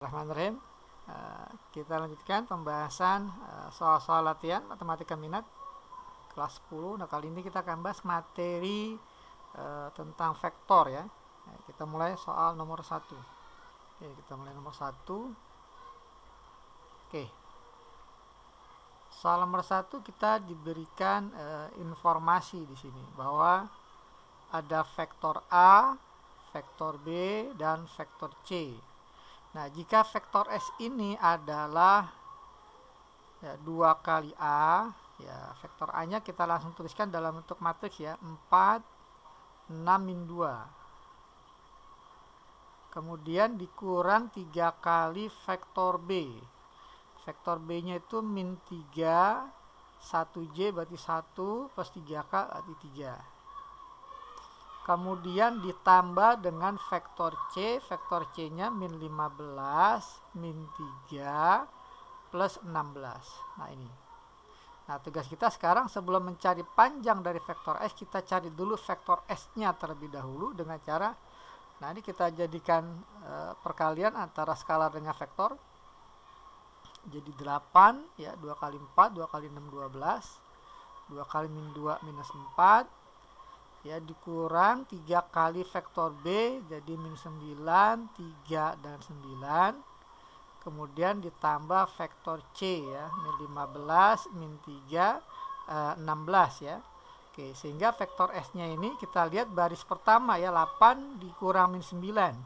Bismillahirrahmanirrahim. Kita lanjutkan pembahasan soal-soal latihan matematika minat kelas 10. Nah, kali ini kita akan bahas materi tentang vektor ya. Kita mulai soal nomor 1. Oke, kita mulai nomor 1. Oke. Soal nomor 1 kita diberikan informasi di sini bahwa ada vektor A, vektor B, dan vektor C. Nah, jika vektor S ini adalah 2 kali A, ya vektor A-nya kita langsung tuliskan dalam bentuk matriks ya, 4, 6, min 2. Kemudian dikurang 3 kali vektor B. Vektor B-nya itu min 3, 1J berarti 1, plus 3K berarti 3. Kemudian ditambah dengan vektor C-nya min 15, min 3, plus 16. Nah ini. Nah tugas kita sekarang sebelum mencari panjang dari vektor S, kita cari dulu vektor S-nya terlebih dahulu dengan cara, nah ini kita jadikan perkalian antara skalar dengan vektor. Jadi 8, ya 2 kali 4, 2 kali 6, 12. 2 kali min 2, minus 4. Ya dikurang 3 kali vektor B jadi min 9, 3 dan 9. Kemudian ditambah vektor C ya, min 15, min 3, 16 ya. Oke, sehingga vektor S-nya ini kita lihat baris pertama ya, 8 dikurang min 9.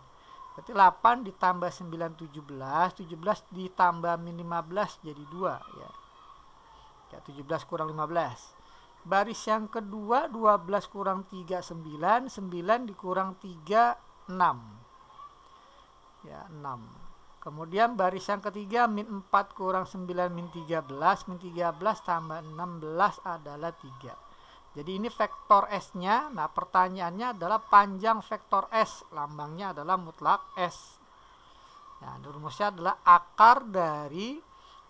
Berarti 8 ditambah 9, 17. 17 ditambah min 15 jadi 2 ya. Ya 17 kurang 15. Baris yang kedua 12 kurang 3, 9. 9 dikurang 3, 6. Ya, 6. Kemudian baris yang ketiga min 4 kurang 9, min 13. Min 13 tambah 16 adalah 3. Jadi ini vektor S-nya. Nah pertanyaannya adalah panjang vektor S. Lambangnya adalah mutlak S. Nah rumusnya adalah akar dari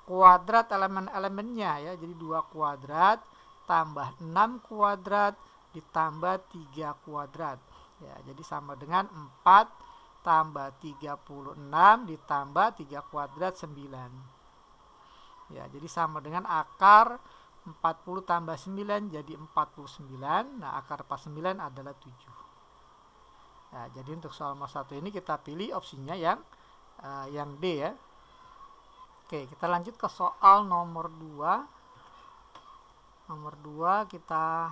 kuadrat elemen-elemennya ya. Jadi 2 kuadrat tambah 6 kuadrat ditambah 3 kuadrat. Ya, jadi sama dengan 4 tambah 36 ditambah 3 kuadrat 9. Ya, jadi sama dengan akar 40 tambah 9 jadi 49. Nah, akar 49 adalah 7. Ya, jadi untuk soal nomor 1 ini kita pilih opsinya yang D ya. Oke, kita lanjut ke soal nomor 2. Nomor 2 kita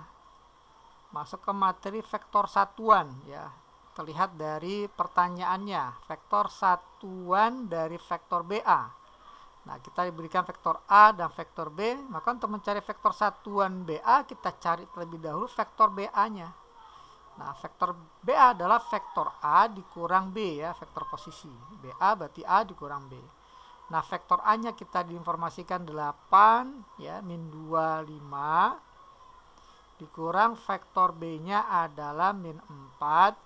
masuk ke materi vektor satuan ya. Terlihat dari pertanyaannya, vektor satuan dari vektor BA. Nah, kita diberikan vektor A dan vektor B, maka untuk mencari vektor satuan BA kita cari terlebih dahulu vektor BA-nya. Nah, vektor BA adalah vektor A dikurang B ya, vektor posisi. BA berarti A dikurang B. Nah, vektor A-nya kita diinformasikan 8 ya, min 25 dikurang vektor B-nya adalah min 4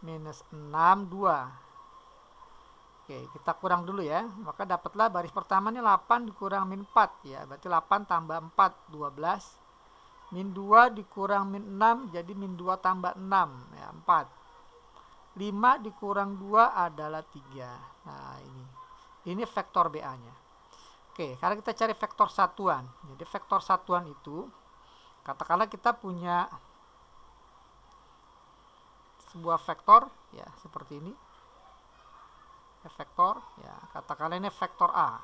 minus 6, 2. Oke, kita kurang dulu ya. Maka dapatlah baris pertamanya 8 dikurang min 4 ya. Berarti 8 tambah 4, 12. Min 2 dikurang min 6 jadi min 2 tambah 6 ya, 4. 5 dikurang 2 adalah 3. Nah, ini vektor BA-nya. Oke, karena kita cari vektor satuan. Jadi vektor satuan itu, katakanlah kita punya sebuah vektor, ya seperti ini. Vektor, ya katakanlah ini vektor A.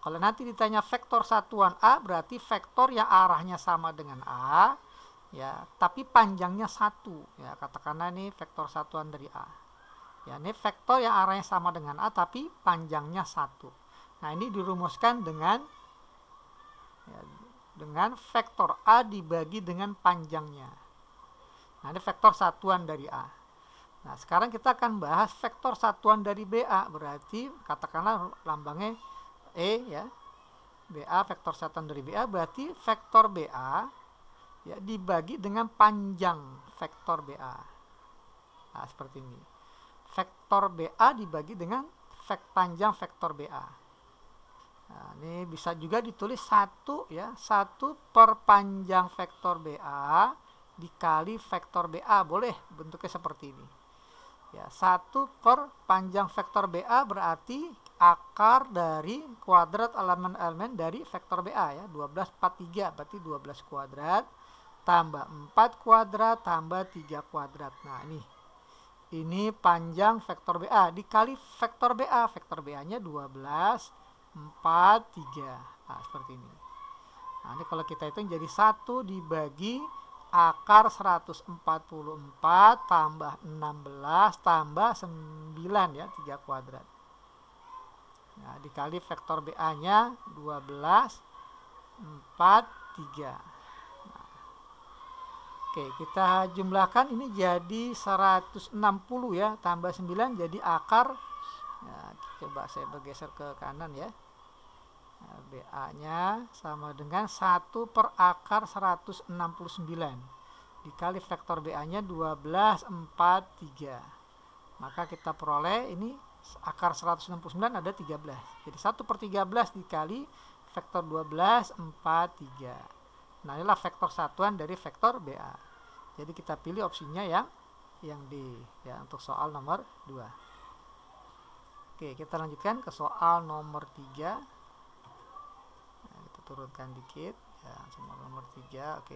Kalau nanti ditanya vektor satuan A, berarti vektor yang arahnya sama dengan A, ya, tapi panjangnya 1. Ya, katakanlah ini vektor satuan dari A. Ya, ini vektor yang arahnya sama dengan A tapi panjangnya 1. Nah, ini dirumuskan dengan vektor A dibagi dengan panjangnya. Nah, ini vektor satuan dari A. Nah, sekarang kita akan bahas vektor satuan dari BA. Berarti katakanlah lambangnya E ya. BA vektor satuan dari BA berarti vektor BA ya dibagi dengan panjang vektor BA. Nah, seperti ini. Vektor BA dibagi dengan panjang vektor BA. Nah, ini bisa juga ditulis 1 ya, 1 per panjang vektor BA dikali vektor BA. Boleh bentuknya seperti ini. Ya, 1 per panjang vektor BA berarti akar dari kuadrat elemen-elemen dari vektor BA ya. 12, 4, 3 berarti 12 kuadrat tambah 4 kuadrat tambah 3 kuadrat. Nah, ini panjang vektor BA dikali vektor BA. Vektor BA-nya 12, 4, 3. Nah, seperti ini. Nah, ini kalau kita hitung jadi 1 dibagi akar 144 tambah 16 tambah 9 ya, 3 kuadrat. Nah, dikali vektor BA-nya 12, 4, 3. Nah, oke, kita jumlahkan ini jadi 160 ya, tambah 9 jadi akar. Nah, coba saya bergeser ke kanan ya. Nah, BA-nya sama dengan 1 per akar 169 dikali vektor BA-nya 12, 4, 3. Maka kita peroleh ini akar 169 ada 13. Jadi 1 per 13 dikali vektor 12, 4, 3. Nah, inilah vektor satuan dari vektor BA. Jadi kita pilih opsinya yang D ya untuk soal nomor 2. Oke, kita lanjutkan ke soal nomor 3. Turunkan dikit ya, soal nomor 3. Oke,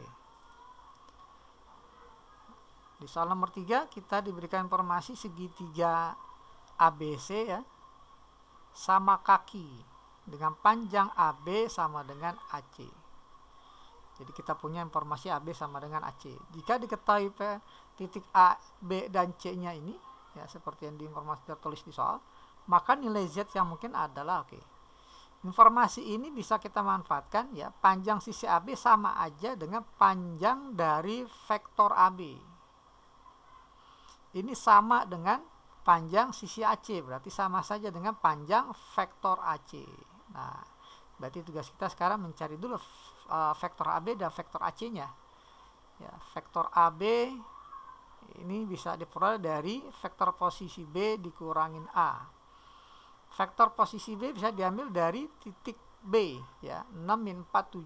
di soal nomor 3 kita diberikan informasi segitiga ABC ya sama kaki dengan panjang AB sama dengan AC. Jadi kita punya informasi AB sama dengan AC. Jika diketahui titik A, B dan C nya ini ya seperti yang diinformasi tertulis di soal, maka nilai Z yang mungkin adalah informasi ini bisa kita manfaatkan ya, panjang sisi AB sama aja dengan panjang dari vektor AB. Ini sama dengan panjang sisi AC, berarti sama saja dengan panjang vektor AC. Nah, berarti tugas kita sekarang mencari dulu vektor AB dan vektor AC-nya. Ya, vektor AB ini bisa diperoleh dari vektor posisi B dikurangin A. Vektor posisi B bisa diambil dari titik B ya, 6 min 4 7.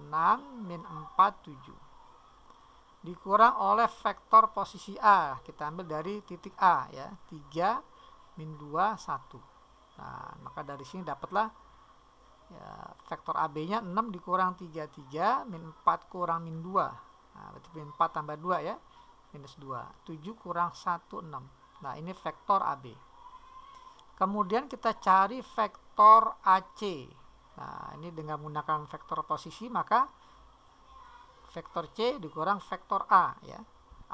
6 min 4 7 dikurang oleh vektor posisi A, kita ambil dari titik A ya, 3 min 2 1. Nah, maka dari sini dapatlah ya, vektor AB-nya 6 dikurang 3 3 min 4 kurang min 2. Nah, berarti min 4 tambah 2 ya, minus 2. 7 kurang 1 6. Nah, ini vektor AB. Kemudian kita cari vektor AC. Nah, ini dengan menggunakan vektor posisi, maka vektor C dikurang vektor A ya.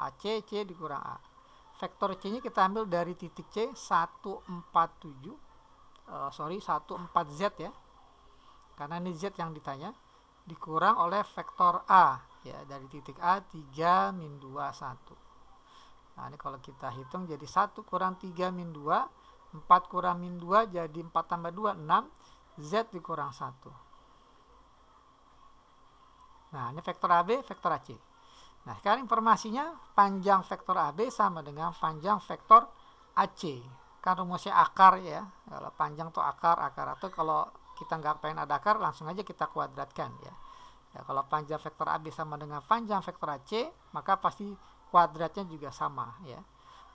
AC, C dikurang A. Vektor C-nya kita ambil dari titik C 147. 14Z ya. Karena ini Z yang ditanya. Dikurang oleh vektor A ya, dari titik A 3 min 2 1. Nah, ini kalau kita hitung jadi 1 kurang 3 min 2, 4 kurang min 2 jadi 4 tambah 2 6, Z dikurang 1. Nah, ini vektor AB, vektor AC. Nah, sekarang informasinya panjang vektor AB sama dengan panjang vektor AC. Kan rumusnya akar ya. Kalau panjang tuh akar atau kalau kita nggak pengen ada akar langsung aja kita kuadratkan ya. Ya, kalau panjang vektor AB sama dengan panjang vektor AC, maka pasti kuadratnya juga sama ya.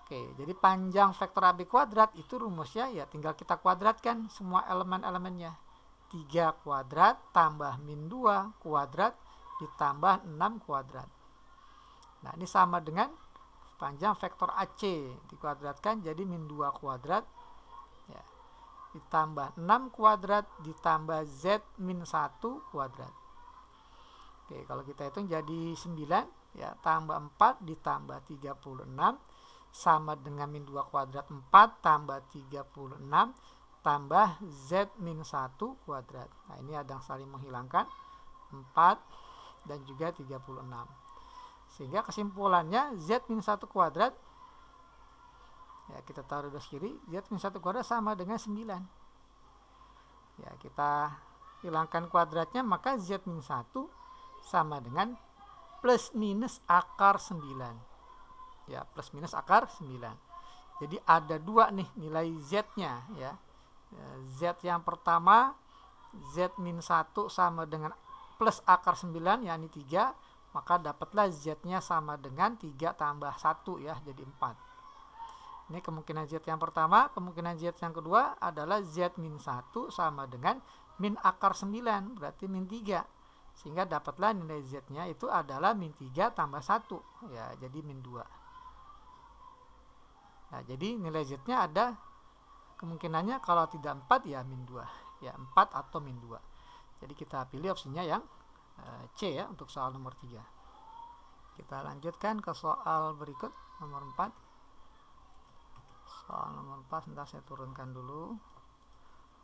Oke, jadi panjang vektor AB kuadrat itu rumusnya ya tinggal kita kuadratkan semua elemen-elemennya. 3 kuadrat tambah min 2 kuadrat ditambah 6 kuadrat. Nah, ini sama dengan panjang vektor AC dikuadratkan jadi min 2 kuadrat ya, ditambah 6 kuadrat ditambah Z min 1 kuadrat. Oke, kalau kita hitung jadi 9 ya, tambah 4 ditambah 36 sama dengan min 2 kuadrat 4 tambah 36 tambah Z min 1 kuadrat. Nah, ini ada yang saling menghilangkan 4 dan juga 36. Sehingga kesimpulannya Z min 1 kuadrat ya, kita taruh di kiri, Z min 1 kuadrat sama dengan 9. Ya, kita hilangkan kuadratnya, maka Z min 1 sama dengan plus minus akar 9. Ya, plus minus akar 9. Jadi ada 2 nih nilai Z-nya ya. Z yang pertama Z min 1 sama dengan plus akar 9 yakni 3, maka dapatlah Z-nya sama dengan 3 tambah 1 ya, jadi 4. Ini kemungkinan Z yang pertama. Kemungkinan Z yang kedua adalah Z min 1 sama dengan min akar 9, berarti min 3. Sehingga dapatlah nilai Z-nya itu adalah min 3 tambah 1. Ya, jadi min 2. Nah, jadi nilai Z-nya ada kemungkinannya kalau tidak 4 ya min 2. Ya, 4 atau min 2. Jadi kita pilih opsinya yang C ya untuk soal nomor 3. Kita lanjutkan ke soal berikut, nomor 4. Soal nomor 4, sebentar saya turunkan dulu.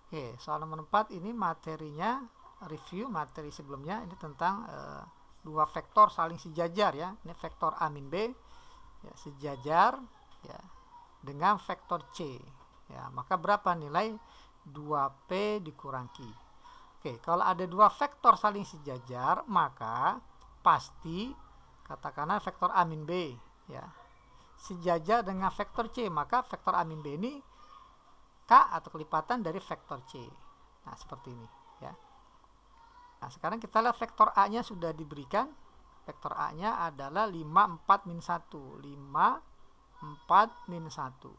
Oke, soal nomor 4 ini materinya review materi sebelumnya. Ini tentang dua vektor saling sejajar ya. Ini vektor A min B ya, sejajar ya dengan vektor C. Ya, maka berapa nilai 2P dikurang Q? Oke, kalau ada dua vektor saling sejajar, maka pasti katakanlah vektor A min B ya sejajar dengan vektor C, maka vektor A min B ini K atau kelipatan dari vektor C. Nah, seperti ini ya. Nah, sekarang kita lihat vektor A-nya sudah diberikan. Vektor A-nya adalah 5, 4, min 1. 5, 4, min 1.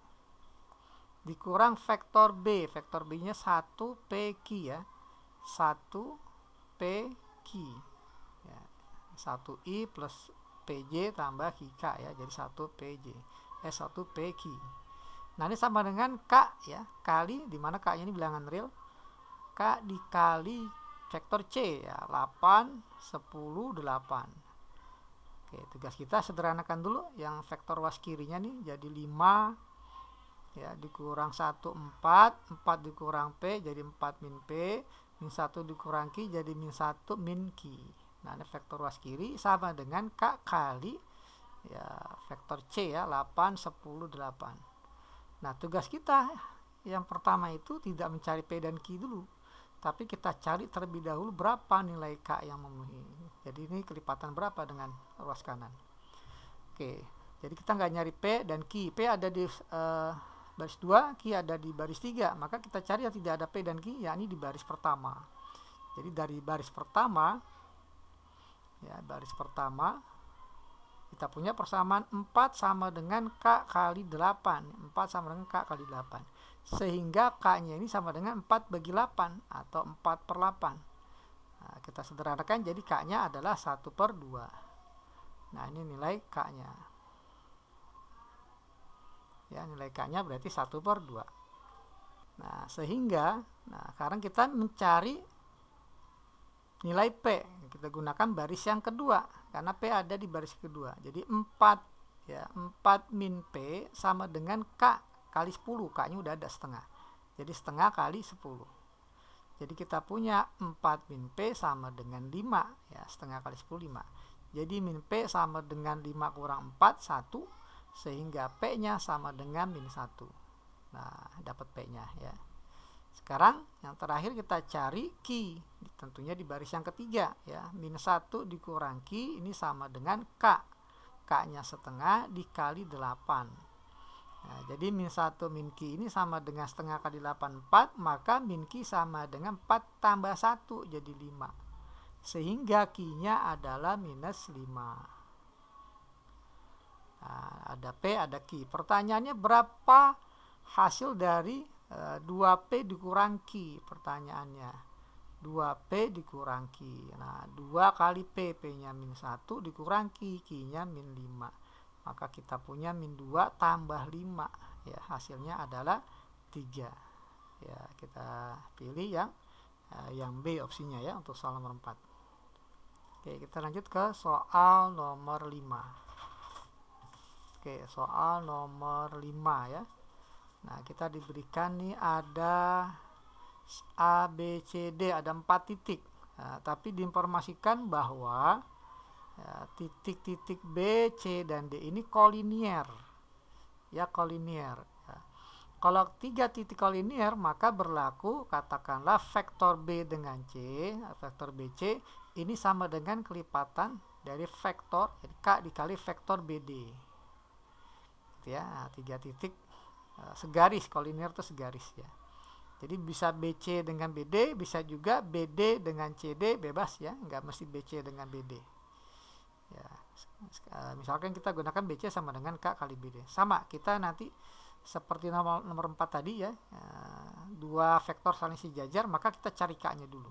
Dikurang vektor B. Vektor B-nya 1PQ ya. 1PQ. Ya. 1I plus PJ tambah QK ya. Jadi 1PJ. 1PQ. Nah, ini sama dengan K ya. Kali, dimana K-nya ini bilangan real. K dikali vektor C ya. 8, 10, 8. Oke, tugas kita sederhanakan dulu. Yang vektor was kirinya nih jadi 5 ya, dikurang 1, 4. 4 dikurang P jadi 4 min P. Min 1 dikurang Q jadi min 1 min Q. Nah, ini vektor was kiri sama dengan K kali ya vektor C ya, 8, 10, 8. Nah, tugas kita yang pertama itu tidak mencari P dan Q dulu, tapi kita cari terlebih dahulu berapa nilai K yang memenuhi. Jadi ini kelipatan berapa dengan ruas kanan. Oke, jadi kita nggak nyari P dan Q. P ada di baris 2, Q ada di baris 3. Maka kita cari yang tidak ada P dan Q, yakni di baris pertama. Jadi dari baris pertama, ya baris pertama, kita punya persamaan 4 sama dengan K kali 8. 4 sama dengan K kali 8. Sehingga K-nya ini sama dengan 4 bagi 8 atau 4 per 8. Nah, kita sederhanakan jadi K-nya adalah 1 per 2. Nah, ini nilai K-nya. Ya, nilai K-nya berarti 1 per 2. Nah, sehingga sekarang kita mencari nilai P. Kita gunakan baris yang kedua karena P ada di baris kedua. Jadi 4 ya, 4 min P sama dengan K kali 10. K-nya udah ada setengah. Jadi setengah kali 10. Jadi kita punya 4 min P sama dengan 5 ya, setengah kali 10 5. Jadi min P sama dengan 5 kurang 4 1, sehingga P-nya sama dengan min 1. Nah, dapat P-nya ya. Sekarang yang terakhir kita cari Q, tentunya di baris yang ketiga ya. Min 1 dikurang Q ini sama dengan K. K-nya setengah dikali 8. Nah, jadi min 1 min Q ini sama dengan setengah kali 8 4, maka min Q sama dengan 4 tambah 1 jadi 5. Sehingga Q-nya adalah minus 5. Nah, ada P, ada Q. Pertanyaannya berapa hasil dari 2P dikurang Q? Pertanyaannya 2P dikurang Q. Nah, 2 kali P, P-nya min 1 dikurang Q, Q-nya min 5. Maka kita punya min 2 tambah 5 ya, hasilnya adalah 3 ya. Kita pilih yang B opsinya ya untuk soal nomor 4. Oke, kita lanjut ke soal nomor 5. Oke, soal nomor 5 ya. Nah, kita diberikan nih ada A, B, C, D, ada 4 titik. Nah, tapi diinformasikan bahwa titik-titik B, C, dan D ini kolinier. Ya, kolinier. Ya. Kalau 3 titik kolinier, maka berlaku katakanlah vektor B dengan C, vektor BC ini sama dengan kelipatan dari vektor K dikali vektor BD. Ya, 3 titik segaris, kolinier itu segaris ya. Jadi bisa BC dengan BD, bisa juga BD dengan CD, bebas ya, nggak mesti BC dengan BD ya. Misalkan kita gunakan BC sama dengan K kali BD, sama kita nanti seperti nomor 4 tadi ya, dua vektor saling sejajar, maka kita cari K-nya dulu.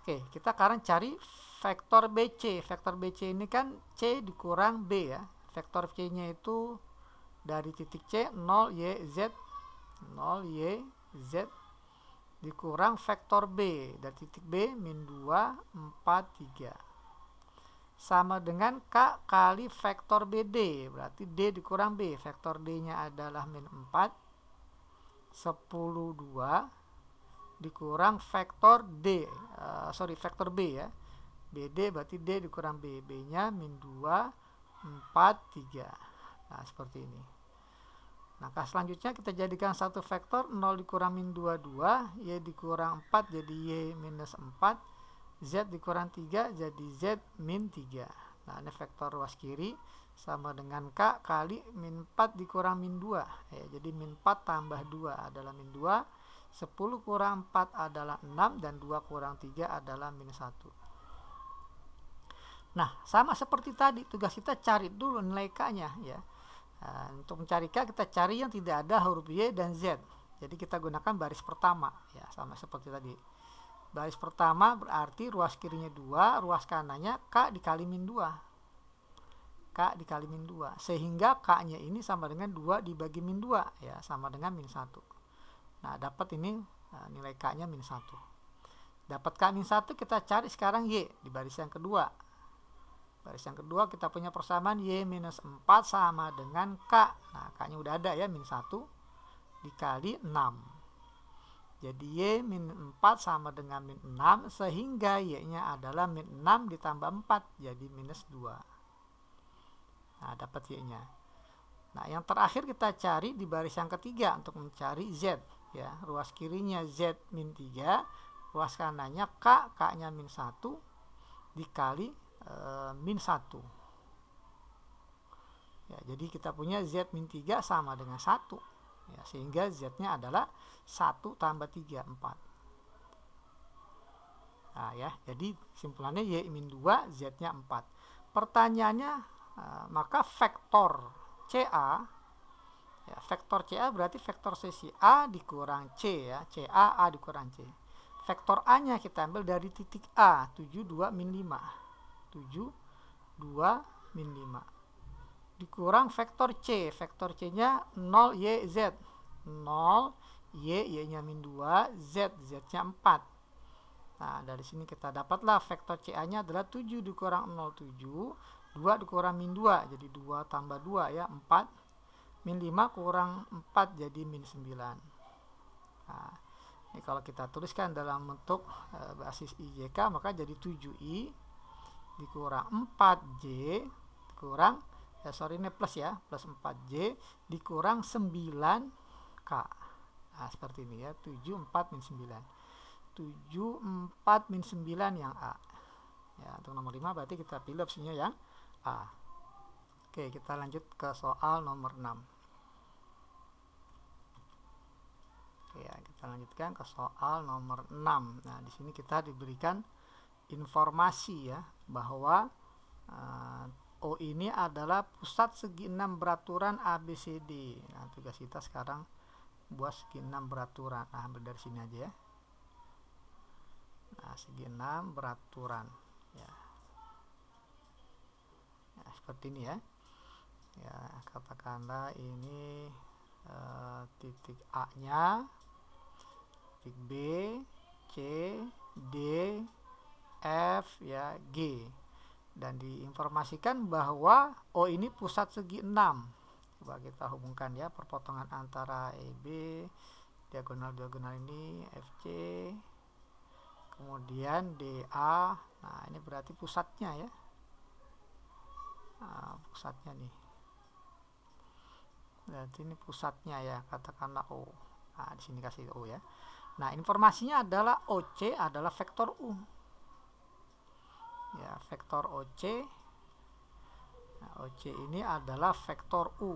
Oke, kita sekarang cari vektor BC. Vektor BC ini kan C dikurang B ya. Vektor C-nya itu dari titik C 0 Y Z dikurang vektor B dari titik B min 2 4 3 sama dengan K kali vektor BD, berarti D dikurang B. Vektor D nya adalah min 4 10 2 dikurang vektor D, vektor B ya, BD berarti D dikurang B, B nya min 2 4 3. Nah seperti ini. Nah selanjutnya kita jadikan satu vektor, 0 dikurang min 2 2, Y dikurang 4 jadi Y minus 4, Z dikurang 3 jadi Z min 3. Nah ini vektor ruas kiri sama dengan K kali min 4 dikurang min 2 ya, jadi min 4 tambah 2 adalah min 2, 10 kurang 4 adalah 6, dan 2 kurang 3 adalah min 1. Nah sama seperti tadi, tugas kita cari dulu nilai K-nya ya. Nah, untuk mencari K kita cari yang tidak ada huruf Y dan Z, jadi kita gunakan baris pertama ya, sama seperti tadi. Baris pertama berarti ruas kirinya 2, ruas kanannya K dikali min 2, K dikali min 2, sehingga K nya ini sama dengan 2 dibagi min 2 ya, sama dengan min 1. Nah dapat ini nilai K nya min 1. Dapat K min 1, kita cari sekarang Y di baris yang kedua. Baris yang kedua kita punya persamaan Y minus 4 sama dengan K. Nah K nya udah ada ya, min 1 dikali 6. Jadi Y min 4 sama dengan min 6, sehingga Y nya adalah min 6 ditambah 4 jadi minus 2. Nah dapat Y nya. Nah yang terakhir kita cari di baris yang ketiga untuk mencari Z ya. Ruas kirinya Z min 3, ruas kanannya K, K nya min 1 dikali min 1 ya, jadi kita punya Z min 3 sama dengan 1 ya, sehingga Z nya adalah 1 tambah 3 4. Nah ya, jadi simpulannya Y min 2, Z nya 4. Pertanyaannya maka vektor CA ya, vektor CA berarti vektor sesi A dikurang C ya, CA A dikurang C. Vektor A nya kita ambil dari titik A 7 2 min 5, 7 2 min 5 dikurang vektor C. Vektor C nya 0 Y Z, 0 Y nya min 2, Z nya 4. Nah dari sini kita dapatlah vektor CA nya adalah 7 dikurang 0 7, 2 dikurang min 2 jadi 2 tambah 2 ya 4, min 5 kurang 4 jadi min 9. Nah ini kalau kita tuliskan dalam bentuk basis IJK maka jadi 7I dikurang 4J dikurang ini plus ya, plus 4J dikurang 9K. Nah seperti ini ya, 7 4 min 9, 7 4 min 9 yang A ya. Untuk nomor 5 berarti kita pilih opsinya yang A. Oke, kita lanjut ke soal nomor 6. Oke ya, kita lanjutkan ke soal nomor 6. Nah di sini kita diberikan informasi ya bahwa O ini adalah pusat segi 6 beraturan ABCD. Nah tugas kita sekarang buat segi 6 beraturan. Nah ambil dari sini aja ya. Nah segi 6 beraturan ya. Nah, seperti ini ya. Ya katakanlah ini titik A nya, titik B, C, D, F ya, G, dan diinformasikan bahwa O ini pusat segi 6. Coba kita hubungkan ya perpotongan antara EB, diagonal-diagonal ini FC, kemudian DA. Nah ini berarti pusatnya ya. Nah, pusatnya nih, berarti ini pusatnya ya, katakanlah O. Nah di sini kasih O ya. Nah informasinya adalah OC adalah vektor U ya, vektor OC. Nah, OC ini adalah vektor U.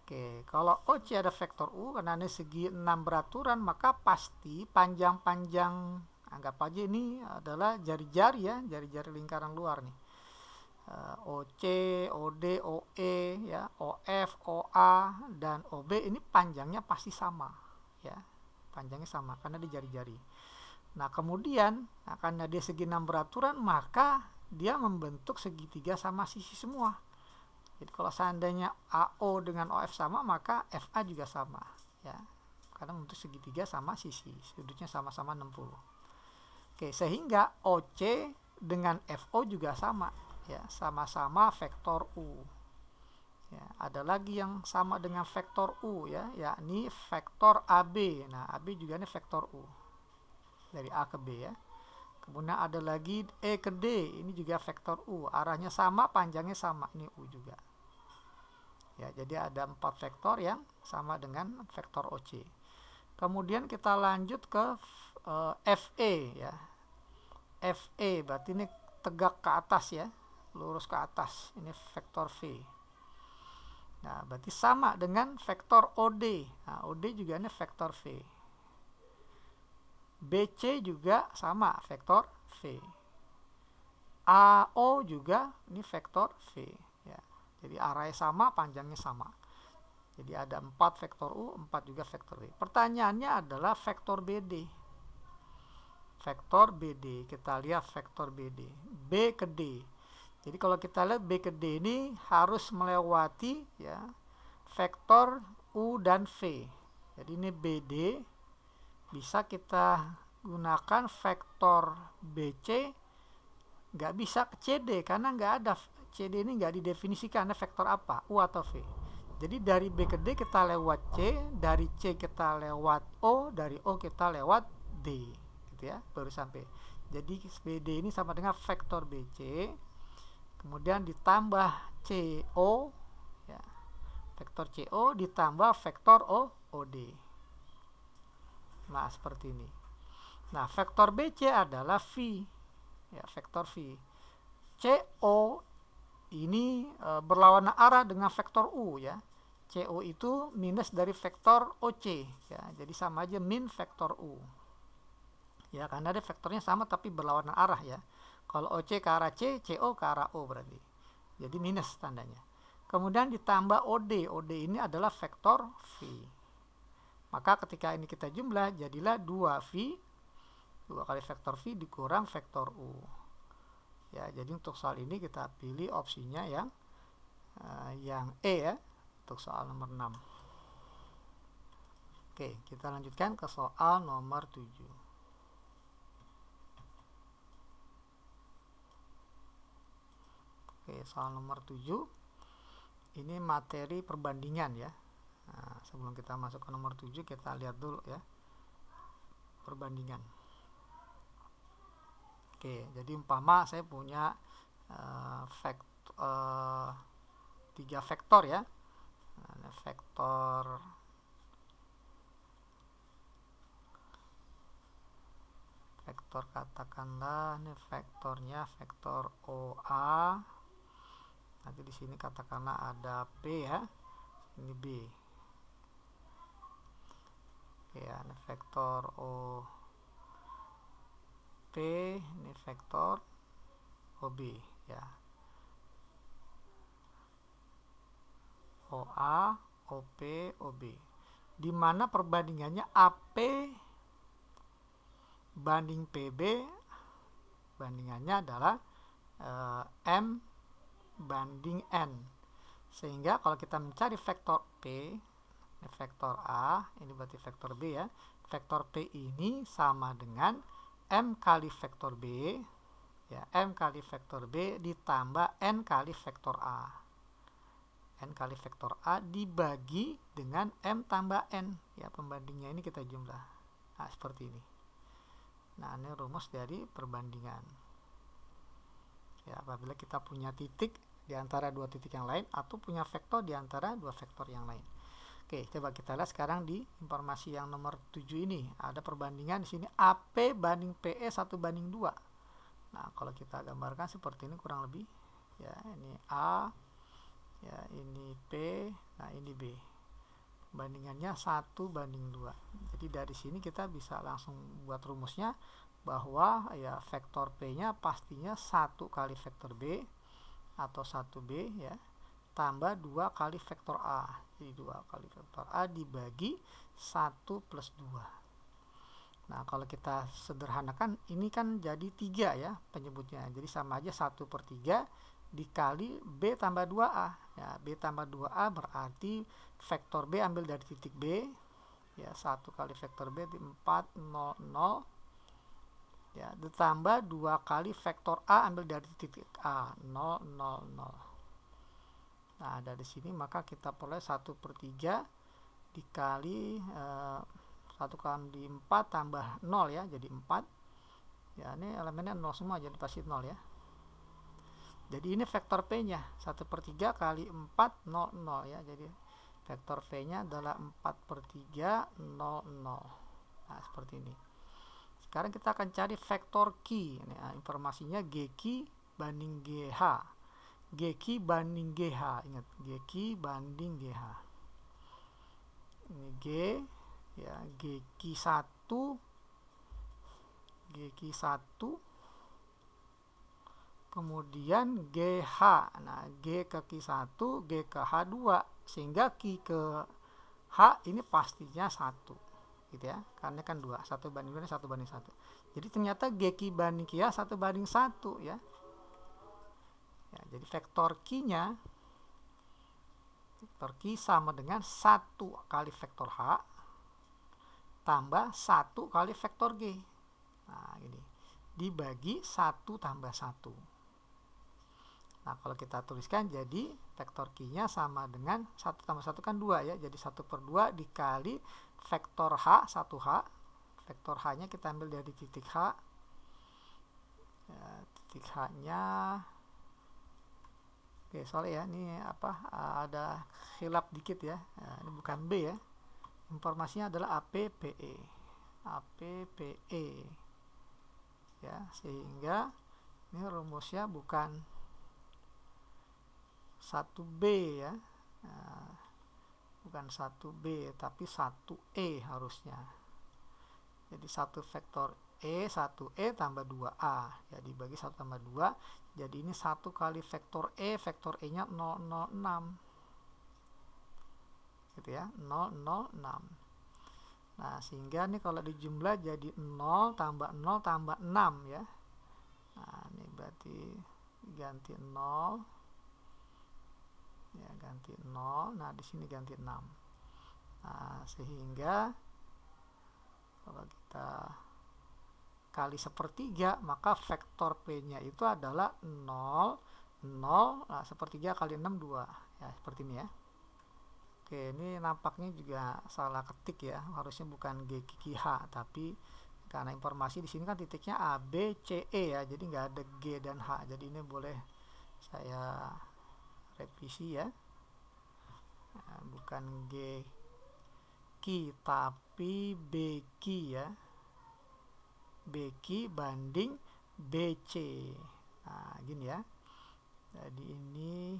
Oke, kalau OC ada vektor U karena ini segi 6 beraturan, maka pasti panjang-panjang, anggap aja ini adalah jari-jari ya, jari-jari lingkaran luar nih. OC, OD, OE, ya, OF, OA, dan OB ini panjangnya pasti sama, ya, panjangnya sama karena di jari-jari. Nah kemudian karena dia segi 6 beraturan, maka dia membentuk segitiga sama sisi semua. Jadi kalau seandainya AO dengan OF sama, maka FA juga sama, ya, karena membentuk segitiga sama sisi, sudutnya sama-sama 60. Oke, sehingga OC dengan FO juga sama, ya, sama-sama vektor U. Ya, ada lagi yang sama dengan vektor U, ya, yakni vektor AB. Nah, AB juga ini vektor U dari A ke B, ya. Kemudian ada lagi E ke D, ini juga vektor U, arahnya sama, panjangnya sama, ini U juga. Ya, jadi ada 4 vektor yang sama dengan vektor OC. Kemudian kita lanjut ke FE, ya. FE berarti ini tegak ke atas, ya, lurus ke atas, ini vektor V. Nah, berarti sama dengan vektor OD. Nah, OD juga ini vektor V. BC juga sama, vektor V. AO juga ini vektor V, ya. Jadi arahnya sama, panjangnya sama. Jadi ada 4 vektor U, 4 juga vektor V. Pertanyaannya adalah vektor BD. Vektor BD, kita lihat vektor BD. B ke D. Jadi kalau kita lihat B ke D ini harus melewati, ya, vektor U dan V. Jadi ini BD, bisa kita gunakan vektor BC, nggak bisa ke CD karena nggak ada, CD ini nggak didefinisikan ada vektor apa, U atau V. Jadi dari B ke D kita lewat C, dari C kita lewat O, dari O kita lewat D, gitu ya, baru sampai. Jadi BD ini sama dengan vektor BC, kemudian ditambah CO, ya, vektor CO ditambah vektor OD. Nah, seperti ini. Nah, vektor BC adalah V, ya, vektor V. CO ini berlawanan arah dengan vektor U, ya. CO itu minus dari vektor OC, ya. Jadi sama aja min vektor U. Ya, karena ada vektornya sama tapi berlawanan arah, ya. Kalau OC ke arah C, CO ke arah O berarti. Jadi minus tandanya. Kemudian ditambah OD. OD ini adalah vektor V. Maka ketika ini kita jumlah, jadilah 2V, 2 kali vektor V dikurang vektor U. Ya, jadi untuk soal ini kita pilih opsinya yang E, ya, untuk soal nomor 6. Oke, kita lanjutkan ke soal nomor 7. Oke, soal nomor 7 ini materi perbandingan, ya. Nah, sebelum kita masuk ke nomor 7, kita lihat dulu, ya, perbandingan. Oke, jadi umpama saya punya 3 vektor, ya. Nah, vektor katakanlah ini vektornya vektor OA. Nanti di sini katakanlah ada P, ya. Ini B. Oke, ya, ini vektor OP, ini vektor OB, ya. OA, OP, OB. Di mana perbandingannya AP banding PB, bandingannya adalah M banding N. Sehingga kalau kita mencari vektor P, ini vektor A, ini berarti vektor B, ya. Vektor P ini sama dengan M kali vektor B, ya, M kali vektor B ditambah N kali vektor A. N kali vektor A dibagi dengan M tambah N, ya, pembandingnya ini kita jumlah. Nah, seperti ini. Nah, ini rumus dari perbandingan. Ya, apabila kita punya titik di antara 2 titik yang lain atau punya vektor di antara 2 vektor yang lain. Oke, coba kita lihat sekarang di informasi yang nomor 7 ini. Ada perbandingan di sini AP banding PE 1 banding 2. Nah, kalau kita gambarkan seperti ini kurang lebih. Ya, ini A, ya, ini P, nah ini B. Bandingannya 1 banding 2. Jadi dari sini kita bisa langsung buat rumusnya bahwa, ya, vektor P nya pastinya 1 kali vektor B atau 1B ya, tambah 2 kali vektor A. Jadi 2 kali vektor A dibagi 1 plus 2. Nah, kalau kita sederhanakan, ini kan jadi 3 ya penyebutnya. Jadi sama aja 1/3 dikali B tambah 2A. Ya, B tambah 2A berarti vektor B ambil dari titik B. Ya, 1 kali vektor B di 4, 0, 0. Ya, ditambah 2 kali vektor A ambil dari titik A, 0, 0, 0. Nah, dari sini maka kita peroleh 1/3 dikali 1 kali 4 tambah 0 ya, jadi 4. Ya, ini elemennya 0 semua, jadi pasti 0 ya. Jadi ini vektor P-nya, 1/3 kali 4, 0, 0 ya. Jadi vektor V-nya adalah 4/3, 0, 0. Nah, seperti ini. Sekarang kita akan cari vektor Q. Nah, informasinya GQ banding GH. GQ banding GH, ingat GQ banding GH. Ini G ya, GQ1 kemudian GH. Nah, G ke Q1, G ke H2, sehingga Q ke H ini pastinya 1 gitu ya, karena kan 2, 1 banding 2, 1 banding 1. Jadi ternyata GQ banding QH 1 banding 1 ya. Ya, jadi vektor Q-nya, vektor Q sama dengan 1 kali vektor H tambah 1 kali vektor G. Nah, ini dibagi 1 tambah 1. Nah, kalau kita tuliskan, jadi vektor Q-nya sama dengan 1 tambah 1 kan 2 ya. Jadi 1/2 dikali vektor H, 1H. Vektor H-nya kita ambil dari titik H. Ya, titik H-nya, oke, sorry ya, ini ada khilaf dikit ya. Nah, ini bukan B ya. Informasinya adalah APPE. APPE. Ya, sehingga ini rumusnya bukan 1B ya. Nah, bukan 1B tapi 1E harusnya. Jadi 1 vektor E, 1E tambah 2A. Ya, dibagi 1 tambah 2. Jadi ini 1 kali vektor E-nya 006. Gitu ya, 006. Nah, sehingga nih kalau dijumlah jadi 0 tambah 0 tambah 6 ya. Nah, ini berarti ganti 0. Ya, ganti 0. Nah, di sini ganti 6. Nah, sehingga kalau kita kali 1/3, maka vektor P-nya itu adalah 0, 0, nah 1/3 kali 6, 2. Ya, seperti ini ya. Oke, ini nampaknya juga salah ketik ya. Harusnya bukan GQH, tapi karena informasi di sini kan titiknya A, B, C, E ya. Jadi nggak ada G dan H. Jadi ini boleh saya revisi ya. Nah, bukan GQ tapi BQ ya. BQ banding BC. Nah, gini ya. Jadi ini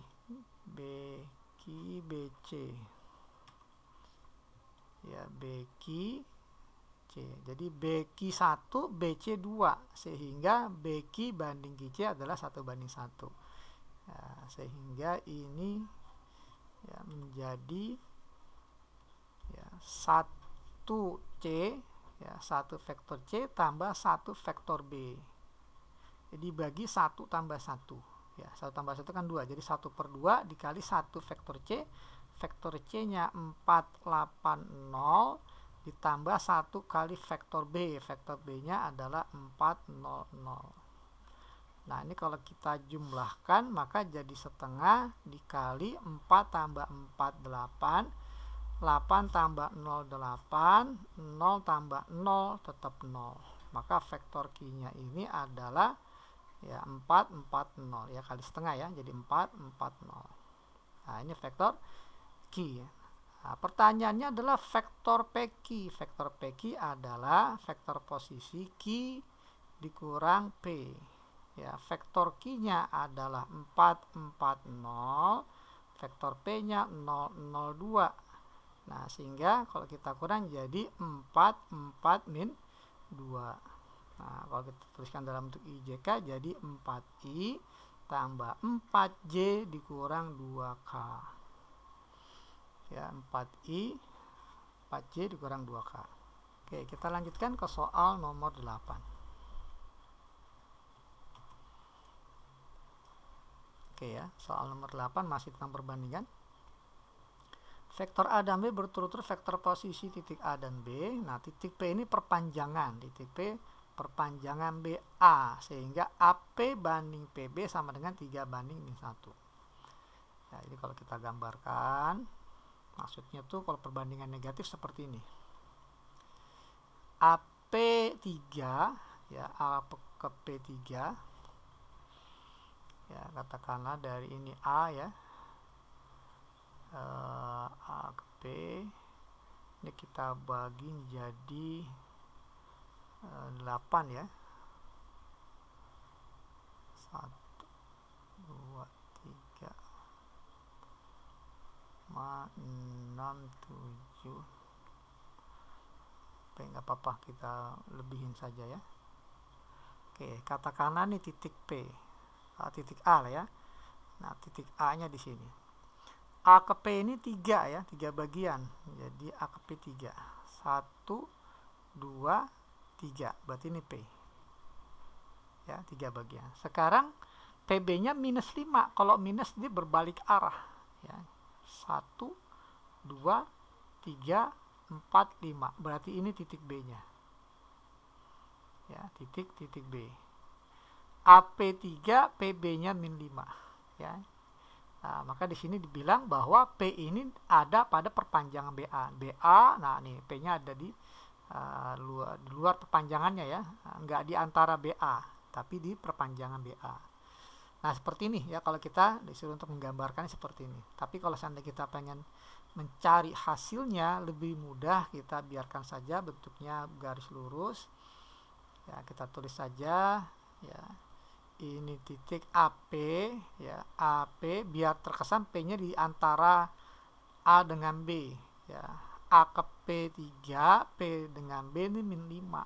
BQ BC. Ya, BQ C. Jadi BQ1 BC2, sehingga BQ banding QC adalah 1 banding 1. Ya, sehingga ini ya menjadi ya 1C ya, 1 vektor C tambah 1 vektor B. Jadi bagi 1 tambah 1. Ya, 1 tambah 1 kan 2. Jadi 1/2 dikali 1 vektor C. Vektor C-nya 480 ditambah 1 kali vektor B. Vektor B-nya adalah 400. Nah, ini kalau kita jumlahkan maka jadi setengah dikali 4 tambah 4, 8. 8 tambah 0, 8. 0 tambah 0 tetap 0. Maka vektor Q-nya ini adalah ya 440 ya, kali setengah ya, jadi 440. Nah, ini vektor Q ya. Nah, pertanyaannya adalah vektor PQ. Vektor PQ adalah vektor posisi Q dikurang P. Ya, vektor Q-nya adalah 440, vektor P-nya 002. Nah, sehingga kalau kita kurang jadi 4 min 2. Nah, kalau kita tuliskan dalam bentuk IJK jadi 4I tambah 4J dikurang 2K. Ya, 4I 4J dikurang 2K. Oke, kita lanjutkan ke soal nomor 8. Oke ya, soal nomor 8 masih tentang perbandingan. Vektor A dan B berturut-turut vektor posisi titik A dan B. Nah, titik P ini perpanjangan. Titik P perpanjangan BA. Sehingga AP banding PB sama dengan 3 banding min 1. Ya, ini kalau kita gambarkan. Maksudnya tuh kalau perbandingan negatif seperti ini. AP3, ya, A ke P3. Ya, katakanlah dari ini A ya. A ke P ini kita bagi jadi 8 ya, 1 2 3 5 6 7. Oke, nggak apa-apa, kita lebihin saja ya. Oke, katakanlah nih titik P, titik A lah ya. Nah, titik A nya di sini. A ke P ini 3 ya, 3 bagian. Jadi A ke P 3. 1, 2, 3. Berarti ini P. Ya, 3 bagian. Sekarang PB-nya minus 5. Kalau minus dia berbalik arah. Ya. 1, 2, 3, 4, 5. Berarti ini titik B-nya. Ya, titik B. AP3, PB-nya min 5. Ya. Nah, maka di sini dibilang bahwa P ini ada pada perpanjangan BA. BA, nah nih P-nya ada di luar perpanjangannya ya, nggak di antara BA, tapi di perpanjangan BA. Nah, seperti ini ya kalau kita disuruh untuk menggambarkannya seperti ini. Tapi kalau seandainya kita pengen mencari hasilnya lebih mudah, kita biarkan saja bentuknya garis lurus. Ya, kita tulis saja ya. Ini titik AP ya, AP biar terkesan P-nya di antara A dengan B ya. A ke P3, P dengan B ini min 5.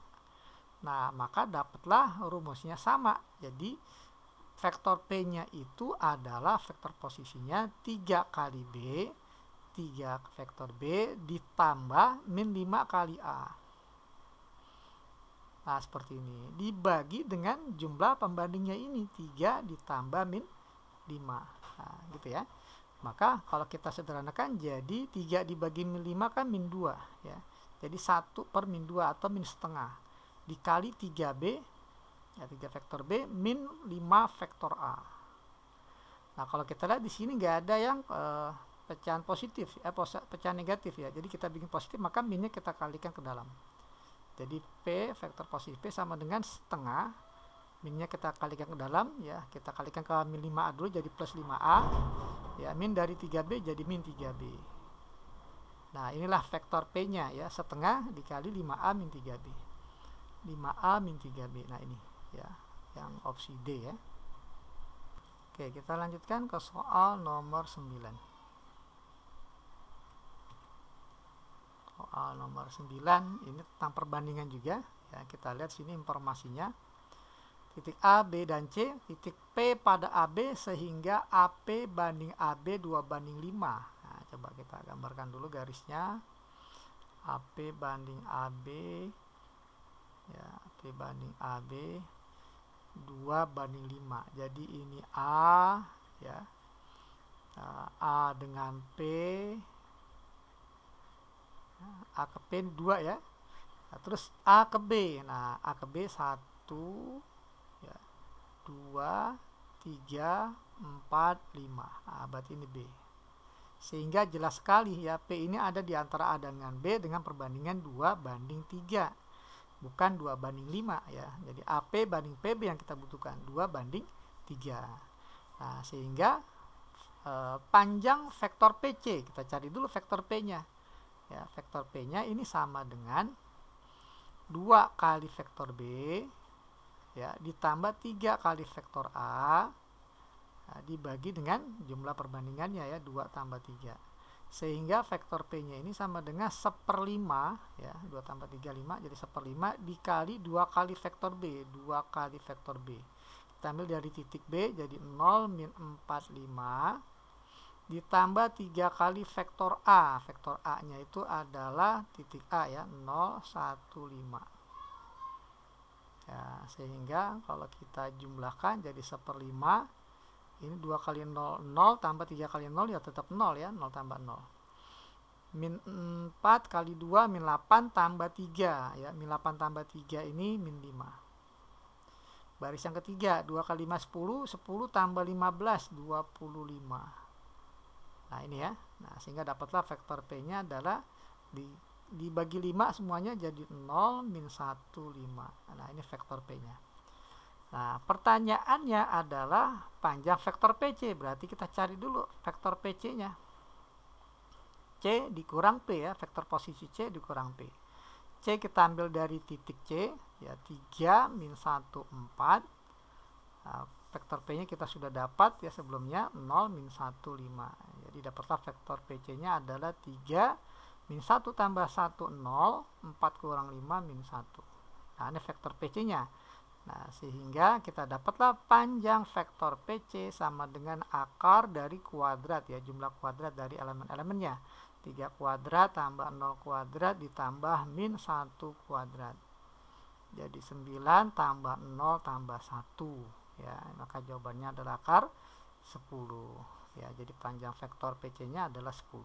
Nah, maka dapatlah rumusnya sama. Jadi vektor P-nya itu adalah vektor posisinya 3 kali B, 3 vektor B ditambah min 5 kali A. Nah, seperti ini. Dibagi dengan jumlah pembandingnya ini. 3 ditambah min 5. Nah, gitu ya. Maka kalau kita sederhanakan jadi 3 dibagi min 5 kan min 2. Ya. Jadi 1 per min 2 atau min setengah. Dikali 3B, ya 3 vektor B, min 5 vektor A. Nah, kalau kita lihat di sini nggak ada yang pecahan positif, pecahan negatif ya. Jadi kita bikin positif, maka minnya kita kalikan ke dalam. Jadi P vektor positif P sama dengan setengah, minnya kita kalikan ke dalam ya, kita kalikan ke min 5A dulu jadi plus 5A ya, min dari 3B jadi min 3B. Nah, inilah vektor P nya ya, setengah dikali 5A min 3B, 5A min 3B. Nah, ini ya yang opsi D ya. Oke, kita lanjutkan ke soal nomor 9. Soal nomor 9 ini tentang perbandingan juga ya. Kita lihat sini informasinya. Titik A, B, dan C, titik P pada AB sehingga AP banding AB 2 banding 5. Nah, coba kita gambarkan dulu garisnya. AP banding AB ya, AP banding AB 2 banding 5. Jadi ini A ya. A dengan P, A ke P 2 ya. Nah, terus A ke B. Nah, A ke B 1 ya, 2 3 4 5. Nah, berarti ini B. Sehingga jelas sekali ya, P ini ada di antara A dengan B dengan perbandingan 2 banding 3. Bukan 2 banding 5 ya. Jadi AP banding PB yang kita butuhkan 2 banding 3. Nah, sehingga panjang vektor PC, kita cari dulu vektor P-nya. Ya, vektor P-nya ini sama dengan 2 kali vektor B ya, ditambah 3 kali vektor A ya, dibagi dengan jumlah perbandingannya ya, 2 tambah 3. Sehingga vektor P-nya ini sama dengan 1/5 ya, 2 tambah 3 5, jadi 1/5 dikali 2 kali vektor B, 2 kali vektor B. Kita ambil dari titik B, jadi 0, min 45, ditambah 3 kali vektor A. Vektor A-nya itu adalah titik A ya, 0, 1, 5. Ya, sehingga kalau kita jumlahkan jadi 1/5. Ini 2 kali 0, 0 tambah 3 kali 0 ya tetap 0 ya, 0 tambah 0. Min 4 kali 2 min 8 tambah 3 ya, min 8 tambah 3 ini min 5. Baris yang ketiga, 2 kali 5 10, 10 tambah 15 25. Nah ini ya, nah sehingga dapatlah vektor P-nya adalah dibagi 5 semuanya jadi 0, min 1, 5. Nah ini vektor P-nya. Nah pertanyaannya adalah panjang vektor PC, berarti kita cari dulu vektor PC-nya. C dikurang P ya, vektor posisi C dikurang P. C kita ambil dari titik C ya, 3 min 1 4. Nah, vektor P nya kita sudah dapat ya sebelumnya, 0 min 1 5. Jadi dapatlah vektor PC nya adalah 3 min 1 tambah 1 0, 4 kurang 5 min 1. Nah ini vektor PC nya. Nah sehingga kita dapatlah panjang vektor PC sama dengan akar dari kuadrat ya, jumlah kuadrat dari elemen-elemennya. 3 kuadrat tambah 0 kuadrat ditambah min 1 kuadrat. Jadi 9 tambah 0 tambah 1 ya, maka jawabannya adalah akar 10 ya. Jadi panjang vektor PC nya adalah 10.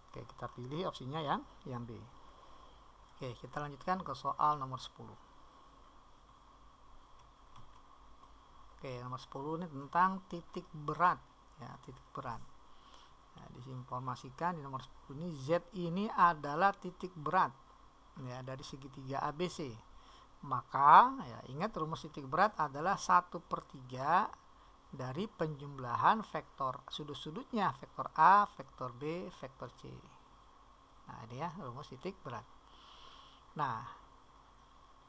Oke, kita pilih opsinya yang B. Oke, kita lanjutkan ke soal nomor 10. Oke, nomor 10 ini tentang titik berat ya, titik berat. Nah, diinformasikan di nomor 10 ini Z ini adalah titik berat ya dari segitiga ABC. Maka ya ingat rumus titik berat adalah 1/3 dari penjumlahan vektor sudut-sudutnya, vektor A, vektor B, vektor C. Nah ini ya rumus titik berat. Nah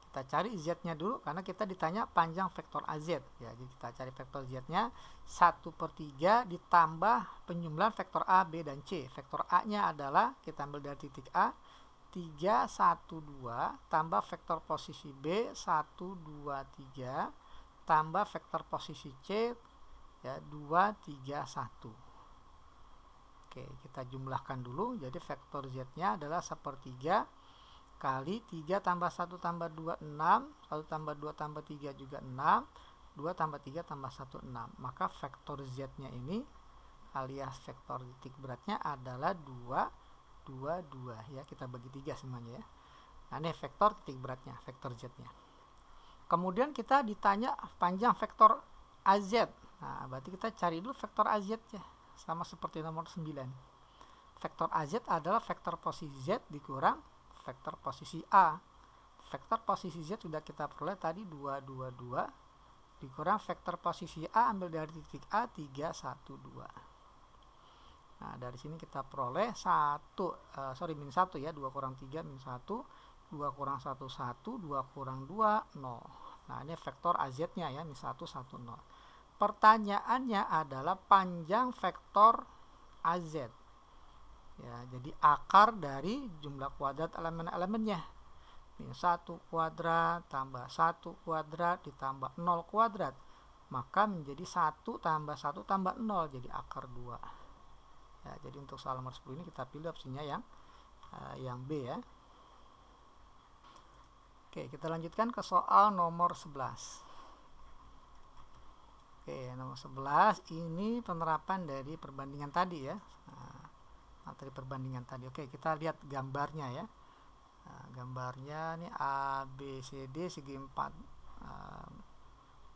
kita cari Z-nya dulu karena kita ditanya panjang vektor AZ ya. Jadi kita cari vektor Z-nya 1/3 ditambah penjumlahan vektor A, B, dan C. Vektor A-nya adalah kita ambil dari titik A 3 1 2 tambah vektor posisi B 1 2 3 tambah vektor posisi C ya 2 3 1. Oke, kita jumlahkan dulu. Jadi vektor Z-nya adalah 1/3 kali 3 tambah 1 tambah 2 6, 1 tambah 2 tambah 3 juga 6, 2 tambah 3 tambah 1 6. Maka vektor Z-nya ini alias vektor titik beratnya adalah 2 2 2 ya, kita bagi 3 semuanya ya. Nah ini vektor titik beratnya, vektor Z-nya. Kemudian kita ditanya panjang vektor AZ. Nah berarti kita cari dulu vektor AZ-nya sama seperti nomor 9. Vektor AZ adalah vektor posisi Z dikurang vektor posisi A. Vektor posisi Z sudah kita peroleh tadi 2 2 2 dikurang vektor posisi A ambil dari titik A 3 1 2. Nah dari sini kita peroleh min 1 ya, 2 kurang 3 min 1, 2 kurang 1 1, 2 kurang 2 0. Nah ini vektor AZ nya ya, min 1 1 0. Pertanyaannya adalah panjang vektor AZ ya, jadi akar dari jumlah kuadrat elemen-elemennya, min 1 kuadrat tambah 1 kuadrat ditambah 0 kuadrat, maka menjadi 1 tambah 1 tambah 0, jadi akar 2 ya. Jadi untuk soal nomor 10 ini kita pilih opsinya yang B ya. Oke, kita lanjutkan ke soal nomor 11. Oke, nomor 11 ini penerapan dari perbandingan tadi ya. Materi perbandingan tadi. Oke, kita lihat gambarnya ya. Nah, gambarnya ini A, B, C, D segi 4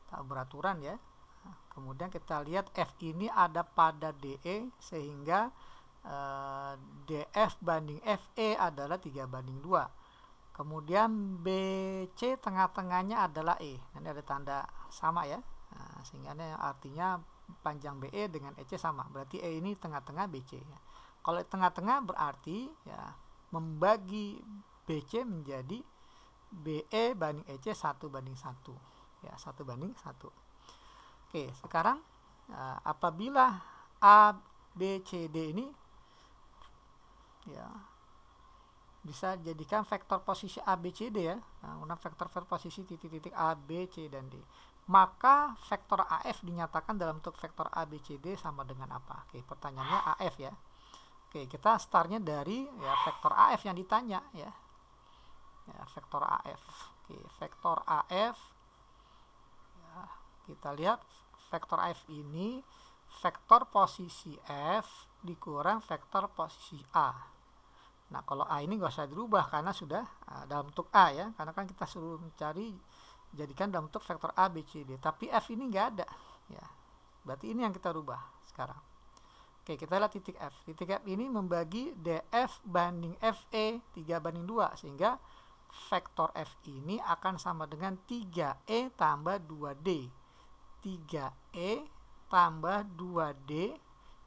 tak beraturan ya. Nah, kemudian kita lihat F ini ada pada DE sehingga DF banding FE adalah 3/2. Kemudian BC tengah-tengahnya adalah E. Ini ada tanda sama ya. Nah, sehingga ini artinya panjang BE dengan EC sama. Berarti E ini tengah-tengah BC ya. Kalau tengah-tengah berarti ya membagi BC menjadi BE banding EC 1/1 ya, 1/1. Oke, sekarang apabila A, B, C, D ini ya bisa jadikan vektor posisi A, B, C, D ya. Nah, vektor posisi titik-titik A, B, C, dan D. maka vektor AF dinyatakan dalam bentuk vektor ABCD sama dengan apa? Oke, pertanyaannya AF ya. Oke, kita startnya dari ya vektor AF yang ditanya ya. Ya, vektor AF. Oke, vektor AF. Ya, kita lihat vektor AF ini vektor posisi F dikurang vektor posisi A. Nah, kalau A ini nggak usah dirubah karena sudah dalam bentuk A ya. Karena kan kita suruh mencari jadikan dalam bentuk vektor A, B, C, D. Tapi F ini nggak ada. Ya, berarti ini yang kita rubah sekarang. Oke, kita lihat titik F. Titik F ini membagi DF banding FE 3/2. Sehingga vektor F ini akan sama dengan 3E tambah 2D. 3E tambah 2D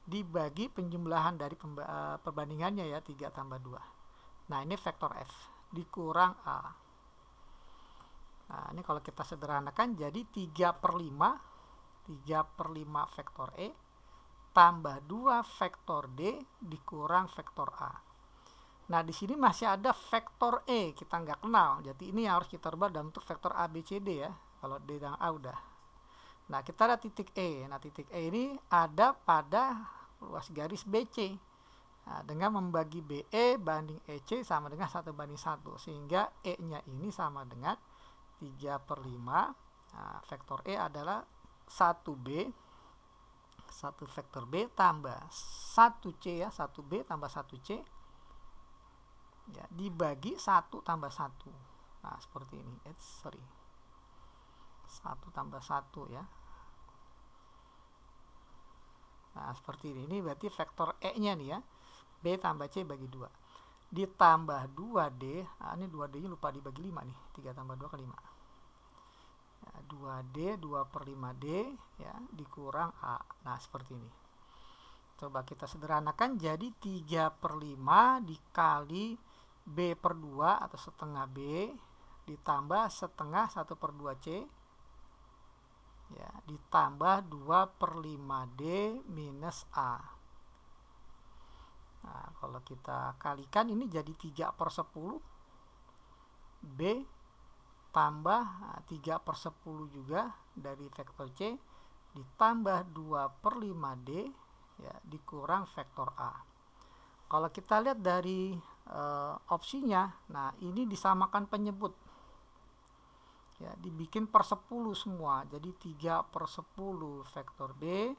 dibagi penjumlahan dari perbandingannya ya, 3 tambah 2. Nah, ini vektor F dikurang A. Nah, ini kalau kita sederhanakan jadi 3/5 vektor E tambah 2 vektor D dikurang vektor A. Nah, di sini masih ada vektor E, kita nggak kenal. Jadi ini yang harus kita rubah dalam bentuk vektor A, B, C, D ya. Kalau D dan A udah. Nah, kita lihat titik E. Nah, titik E ini ada pada ruas garis BC. Nah, dengan membagi BE banding EC sama dengan 1/1. Sehingga E-nya ini sama dengan 3/5. Nah, vektor E adalah 1B. 1 vektor B tambah 1C ya. 1B tambah 1C. Ya, dibagi 1 tambah 1. Nah, seperti ini. 1 tambah 1 ya. Nah, seperti ini. Ini berarti vektor E-nya nih ya. B tambah C bagi 2. Ditambah 2D. Nah, ini 2D-nya lupa dibagi 5 nih. 3 tambah 2 ke 5. Ya, 2D, 2/5D ya, dikurang A. Nah, seperti ini. Coba kita sederhanakan. Jadi 3/5 dikali B/2 atau setengah B ditambah setengah 1/2C ya, ditambah 2/5D minus A. Nah, kalau kita kalikan ini jadi 3/10 B tambah 3/10 juga dari vektor C ditambah 2/5D ya, dikurang vektor A. Kalau kita lihat dari opsinya, nah ini disamakan penyebut ya, dibikin per 10 semua. Jadi 3/10 vektor B,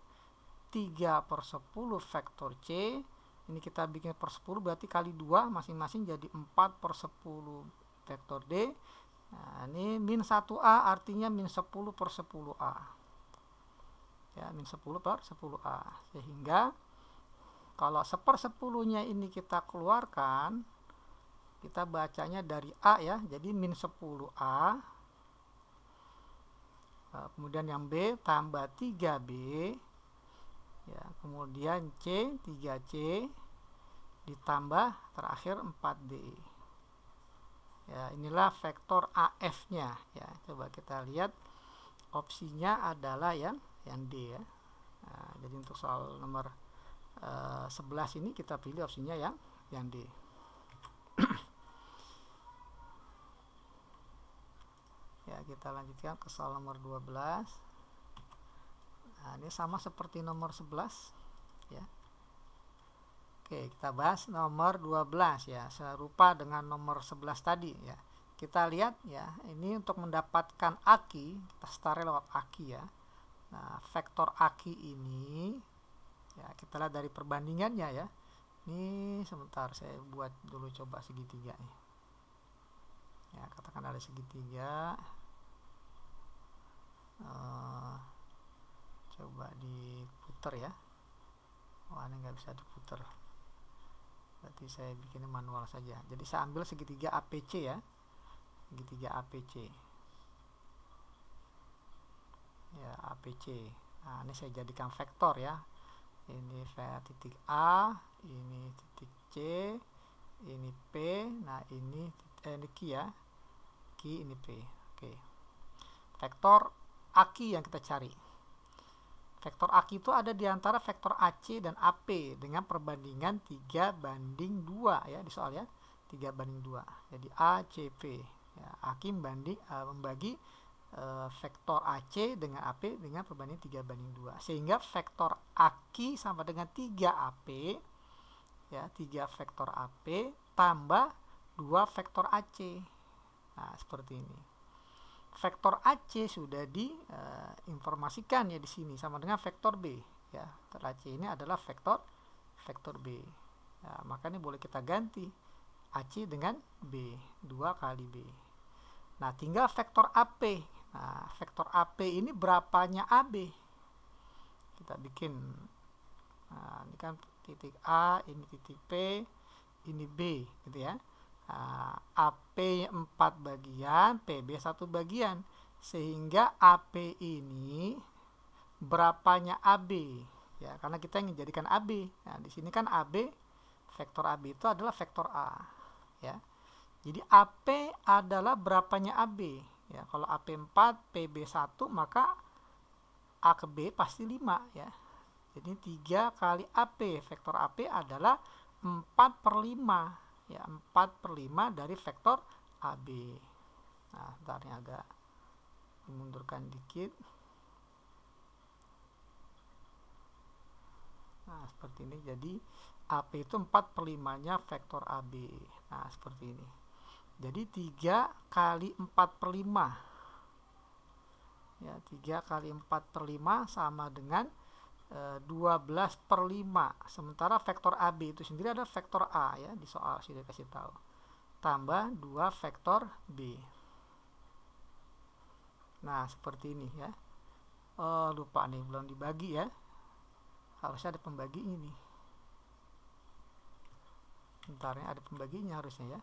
3/10 vektor C. Ini kita bikin per 10 berarti kali 2 masing-masing jadi 4/10 vektor D. Nah, ini min 1A artinya min 10/10A. Ya, min 10/10A. Sehingga kalau 1/10-nya ini kita keluarkan, kita bacanya dari A ya, jadi min 10A. Kemudian yang B tambah 3B. Ya, kemudian C 3C ditambah terakhir 4D. Ya, inilah vektor AF-nya ya. Coba kita lihat opsinya adalah yang D ya. Nah, jadi untuk soal nomor 11 ini kita pilih opsinya yang D. Ya, kita lanjutkan ke soal nomor 12. Nah, ini sama seperti nomor 11 ya. Oke, kita bahas nomor 12 ya, serupa dengan nomor 11 tadi ya. Kita lihat ya, ini untuk mendapatkan AKI, kita start lewat AKI ya. Nah, vektor AKI ini ya, kita lihat dari perbandingannya ya. Ini sebentar saya buat dulu coba segitiga nih. Ya, katakan ada segitiga. Coba diputer ya. Wah, ini nggak bisa diputer. Berarti saya bikinnya manual saja. Jadi saya ambil segitiga APC ya. Segitiga APC. Ya, APC. Nah, ini saya jadikan vektor ya. Ini titik A, ini titik C, ini P, nah ini Q ya, Q ini P. Oke. Vektor AKI yang kita cari. Vektor AKI itu ada di antara vektor AC dan AP dengan perbandingan 3/2 ya di soal ya. 3/2. Jadi ACP ya, AKI membagi vektor AC dengan AP dengan perbandingan 3:2, sehingga vektor AQ sama dengan 3AP, ya, 3 vektor AP tambah 2 vektor AC. Nah, seperti ini. Vektor AC sudah diinformasikan ya di sini sama dengan vektor B, ya. Vektor AC ini adalah vektor B. Ya, makanya boleh kita ganti AC dengan B, 2 kali B. Nah, tinggal vektor AP. Nah, vektor AP ini berapanya AB? Kita bikin. Nah, ini kan titik A, ini titik P, ini B, gitu ya. Nah, AP 4 bagian, PB 1 bagian. Sehingga AP ini berapanya AB? Ya, karena kita ingin jadikan AB. Nah, di sini kan AB, vektor AB itu adalah vektor A, ya. Jadi AP adalah berapanya AB? Ya, kalau AP 4, PB 1, maka A ke B pasti 5, ya. Jadi 3 kali AP, vektor AP adalah 4/5, ya, 4/5 dari vektor AB. Nah, bentar, ini agak dimundurkan dikit. Nah, seperti ini. Jadi AP itu 4/5-nya vektor AB. Nah, seperti ini. Jadi 3 kali 4/5. Ya, 3 kali 4/5 sama dengan 12/5. Sementara vektor AB itu sendiri adalah vektor A, ya, di soal sudah kasih tahu. Tambah 2 vektor B. Nah, seperti ini, ya. Oh, lupa nih, belum dibagi, ya. Harusnya ada pembaginya nih. Bentar, ya, ada pembaginya harusnya, ya.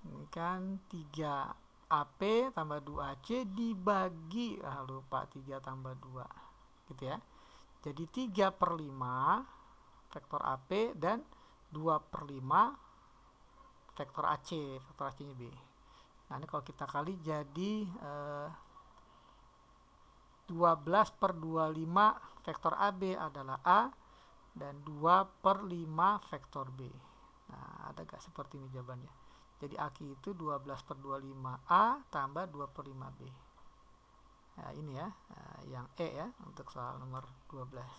Ini kan 3 AP tambah 2 AC dibagi, lupa, 3 tambah 2, gitu ya. Jadi 3/5 vektor AP dan 2/5 vektor AC, vektor AC nya B. Nah, ini kalau kita kali jadi 12/25 vektor AB adalah A dan 2/5 vektor B. Nah, ada gak seperti ini jawabannya? Jadi AQ itu 12/25A tambah 2/5B. Nah, ini ya, yang E ya, untuk soal nomor 12.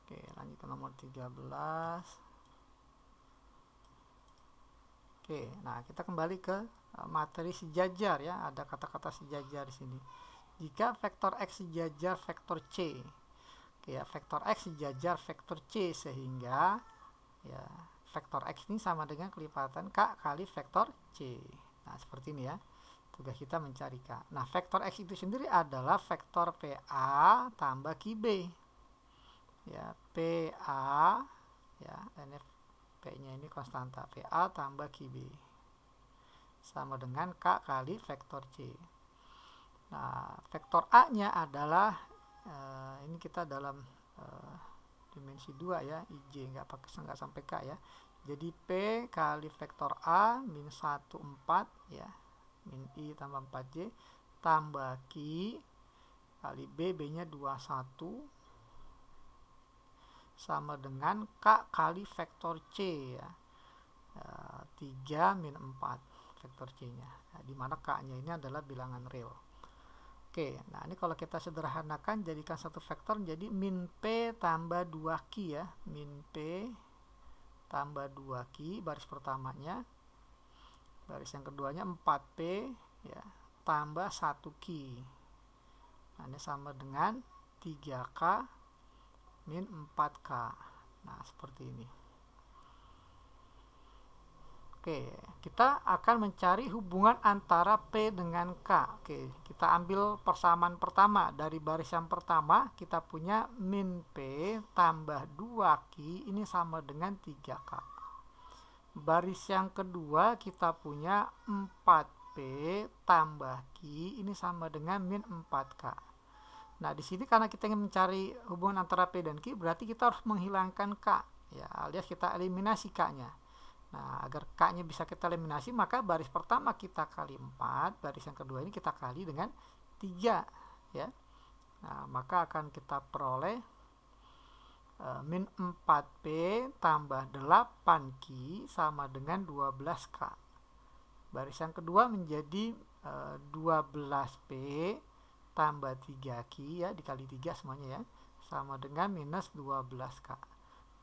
Oke, lanjut ke nomor 13. Oke, nah kita kembali ke materi sejajar ya, ada kata-kata sejajar di sini. Jika vektor X sejajar vektor C, oke ya, vektor X sejajar vektor C, sehingga ya vektor X ini sama dengan kelipatan K kali vektor C. Nah, seperti ini ya. Tugas kita mencari K. Nah, vektor X itu sendiri adalah vektor PA tambah QB. Ya, PA, ya, ini P-nya ini konstanta. PA tambah QB. Sama dengan K kali vektor C. Nah, vektor A-nya adalah, ini kita dalam dimensi 2 ya, IJ, nggak sampai K ya. Jadi P kali vektor A min 1, 4 ya, min I tambah 4J tambah Q kali B, B-nya 21 sama dengan K kali vektor C ya, 3 min 4 vektor C-nya. Nah, dimana K-nya ini adalah bilangan real. Oke, nah ini kalau kita sederhanakan jadikan satu vektor jadi min P tambah 2Q ya, min P tambah 2Q baris pertamanya, baris yang keduanya 4P ya, tambah 1Q. Nah, ini sama dengan 3K min 4K. Nah, seperti ini. Oke, kita akan mencari hubungan antara P dengan K. Oke, kita ambil persamaan pertama. Dari baris yang pertama, kita punya min P tambah 2Q, ini sama dengan 3K. Baris yang kedua, kita punya 4P tambah Q, ini sama dengan min 4K. Nah, di sini karena kita ingin mencari hubungan antara P dan Q, berarti kita harus menghilangkan K. Ya, alias kita eliminasi K-nya. Nah, agar K-nya bisa kita eliminasi, maka baris pertama kita kali 4, baris yang kedua ini kita kali dengan 3 ya. Nah, maka akan kita peroleh min 4P tambah 8Q sama dengan 12K. Baris yang kedua menjadi 12P tambah 3Q ya, dikali 3 semuanya ya, sama dengan minus 12K.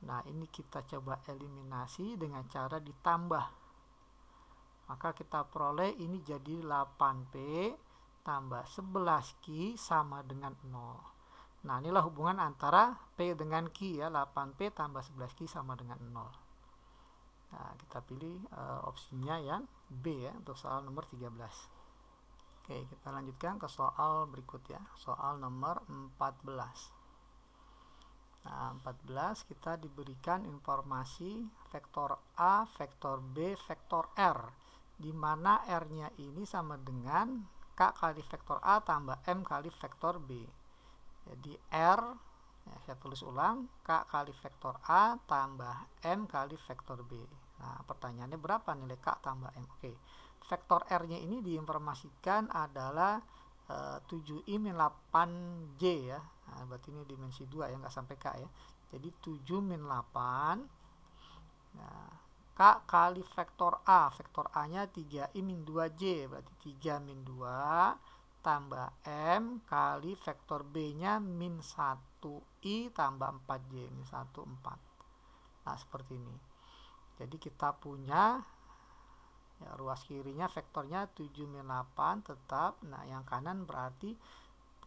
Nah, ini kita coba eliminasi dengan cara ditambah. Maka kita peroleh ini jadi 8P tambah 11Q sama dengan 0. Nah, inilah hubungan antara P dengan Q ya, 8P tambah 11Q sama dengan 0. Nah, kita pilih opsinya yang B ya, untuk soal nomor 13. Oke, kita lanjutkan ke soal berikut ya, soal nomor 14. Nah, 14 kita diberikan informasi vektor A, vektor B, vektor R, di mana R-nya ini sama dengan K kali vektor A tambah M kali vektor B. Jadi R, ya, saya tulis ulang, K kali vektor A tambah M kali vektor B. Nah, pertanyaannya berapa nilai K tambah M? Oke, vektor R-nya ini diinformasikan adalah 7i min 8j ya. Nah, berarti ini dimensi 2 ya, nggak sampai K ya. Jadi 7 min 8. Nah, K kali vektor A. Vektor A-nya 3i min 2j, berarti 3 min 2 tambah M kali vektor B-nya min 1i tambah 4j, min 1, 4. Nah, seperti ini. Jadi kita punya ya, ruas kirinya vektornya 7 min 8 tetap. Nah, yang kanan berarti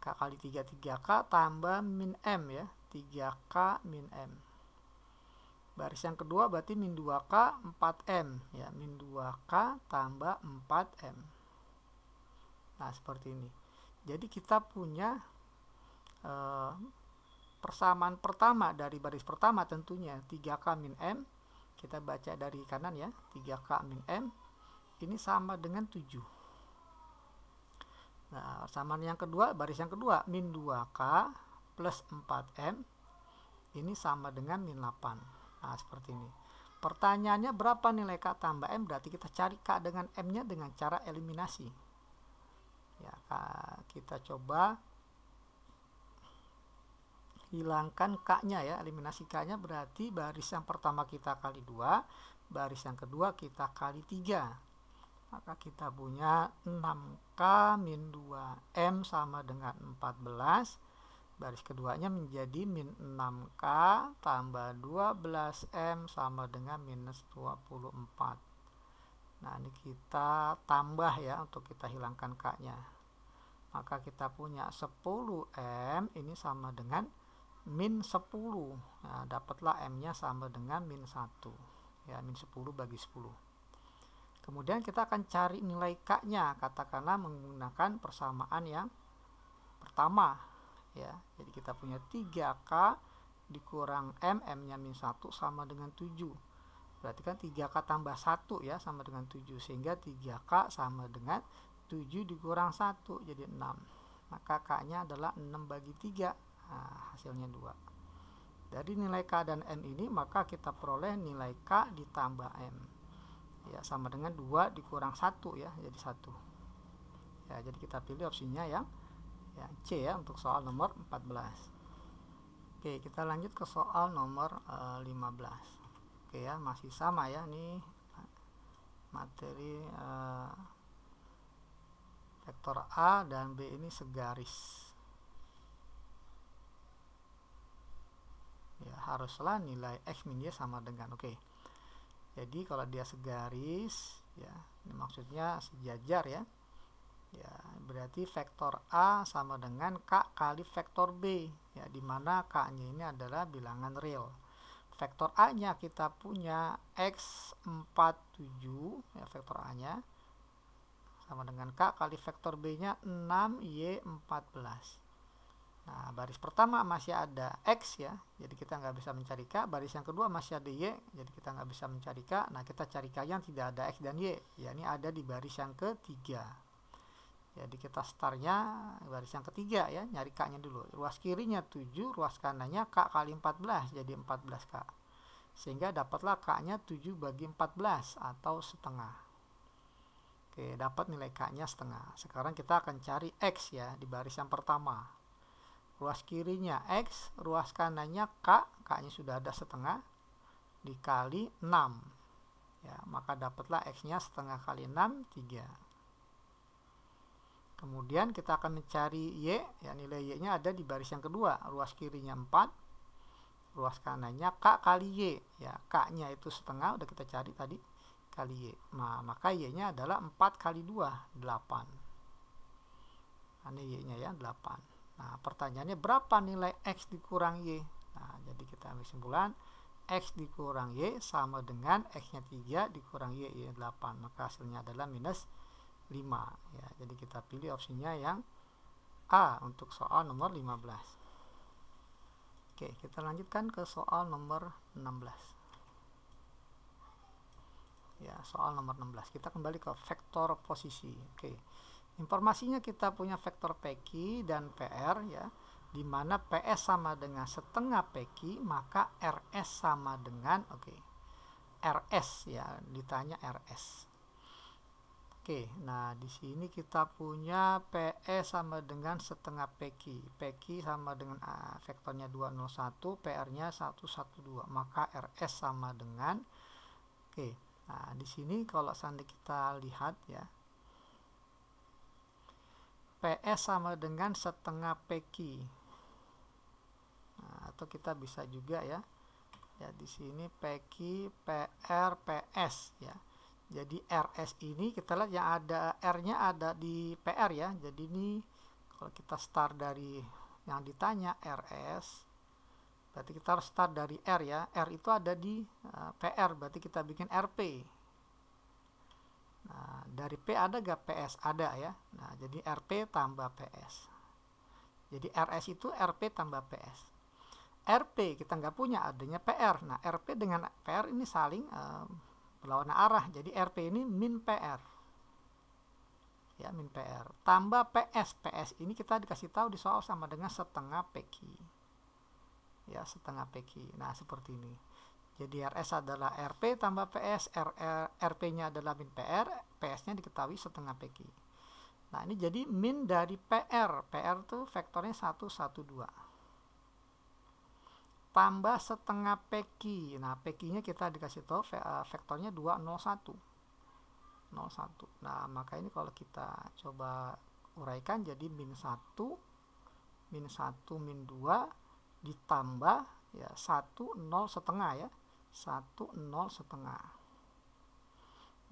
K kali 3, 3K tambah min M ya, 3K min M. Baris yang kedua berarti min 2K 4M ya, min 2K tambah 4M. Nah, seperti ini. Jadi kita punya persamaan pertama dari baris pertama tentunya 3K min M. Kita baca dari kanan ya, 3K min M. Ini sama dengan 7. Nah, persamaan yang kedua, baris yang kedua, min 2K plus 4M. Ini sama dengan min 8. Nah, seperti ini. Pertanyaannya berapa nilai K tambah M? Berarti kita cari K dengan M-nya dengan cara eliminasi. Ya, kita coba hilangkan K-nya ya. Eliminasi K-nya berarti baris yang pertama kita kali 2, baris yang kedua kita kali 3. Maka kita punya 6K min 2M sama dengan 14. Baris keduanya menjadi min 6K tambah 12M sama dengan minus 24. Nah, ini kita tambah ya untuk kita hilangkan K-nya. Maka kita punya 10M ini sama dengan min 10. Nah, dapatlah M-nya sama dengan min 1. Ya, min 10 bagi 10. Kemudian kita akan cari nilai K-nya, katakanlah menggunakan persamaan yang pertama ya. Jadi kita punya 3K dikurang M, M-nya min 1 sama dengan 7. Berarti kan 3K tambah 1 ya sama dengan 7, sehingga 3K sama dengan 7 dikurang 1 jadi 6. Maka K-nya adalah 6 bagi 3. Nah, hasilnya 2. Dari nilai K dan M ini maka kita peroleh nilai K ditambah M. Ya, sama dengan 2 dikurang 1 ya, jadi 1. Ya, jadi kita pilih opsinya yang C ya untuk soal nomor 14. Oke, kita lanjut ke soal nomor 15. Oke ya, masih sama ya, nih materi vektor A dan B ini segaris. Ya, haruslah nilai X min Y sama dengan oke. Jadi kalau dia segaris ya, ini maksudnya sejajar ya. Ya, berarti vektor A sama dengan K kali vektor B ya, dimana K-nya ini adalah bilangan real. Vektor A-nya kita punya X47 ya, vektor A-nya sama dengan K kali vektor B-nya 6Y14. Nah, baris pertama masih ada X ya, jadi kita nggak bisa mencari K. Baris yang kedua masih ada Y, jadi kita nggak bisa mencari K. Nah, kita cari K yang tidak ada X dan Y, ya ini ada di baris yang ketiga. Jadi kita startnya baris yang ketiga ya, nyari K-nya dulu. Ruas kirinya 7, ruas kanannya K kali 14, jadi 14K. Sehingga dapatlah K-nya 7 bagi 14 atau setengah. Oke, dapat nilai K-nya setengah. Sekarang kita akan cari X ya, di baris yang pertama. Ruas kirinya X, ruas kanannya K, K-nya sudah ada setengah, dikali 6. ya, maka dapatlah X-nya setengah kali 6, 3. Kemudian kita akan mencari Y, ya, nilai Y-nya ada di baris yang kedua, ruas kirinya 4, ruas kanannya K kali Y, ya, K-nya itu setengah, udah kita cari tadi, kali Y. Nah, maka Y-nya adalah 4 kali 2, 8. Ini Y-nya ya, 8. Nah, pertanyaannya berapa nilai X dikurang Y? Nah, jadi kita ambil kesimpulan, X dikurang Y sama dengan X-nya 3 dikurang Y, Y 8. Maka hasilnya adalah minus 5. Ya, jadi kita pilih opsinya yang A untuk soal nomor 15. Oke, kita lanjutkan ke soal nomor 16. Ya, soal nomor 16. Kita kembali ke vektor posisi. Oke. Informasinya kita punya vektor PQ dan PR, ya. Di mana PS sama dengan setengah PQ, maka RS sama dengan RS, ya, ditanya RS. Oke, nah di sini kita punya PS sama dengan setengah PQ. PQ sama dengan vektornya 201, PR-nya 112, maka RS sama dengan nah di sini kalau seandainya kita lihat, ya, PS sama dengan setengah PQ. Nah, atau kita bisa juga ya di sini PQ, PR, PS, ya. Jadi RS ini kita lihat yang ada R-nya ada di PR, ya. Jadi ini kalau kita start dari yang ditanya RS, berarti kita harus start dari R, ya. R itu ada di PR, berarti kita bikin RP. Nah, dari P ada gak PS? Ada, ya. Nah, jadi RP tambah PS. Jadi RS itu RP tambah PS. RP kita nggak punya, adanya PR. Nah, RP dengan PR ini saling berlawanan arah, jadi RP ini min PR, ya, min PR tambah PS. PS ini kita dikasih tahu di soal sama dengan setengah PQ, ya, setengah PQ. Nah, seperti ini. Jadi RS adalah RP tambah PS, RP nya adalah min PR, PS nya diketahui setengah PQ. Nah, ini jadi min dari PR. PR tuh vektornya 112 tambah setengah PQ. Nah, PQ-nya kita dikasih tahu vektornya 201. 01. Nah, maka ini kalau kita coba uraikan jadi min 1, min 1, min 2 ditambah, ya, 1, 0 setengah, ya. 1, 0 setengah.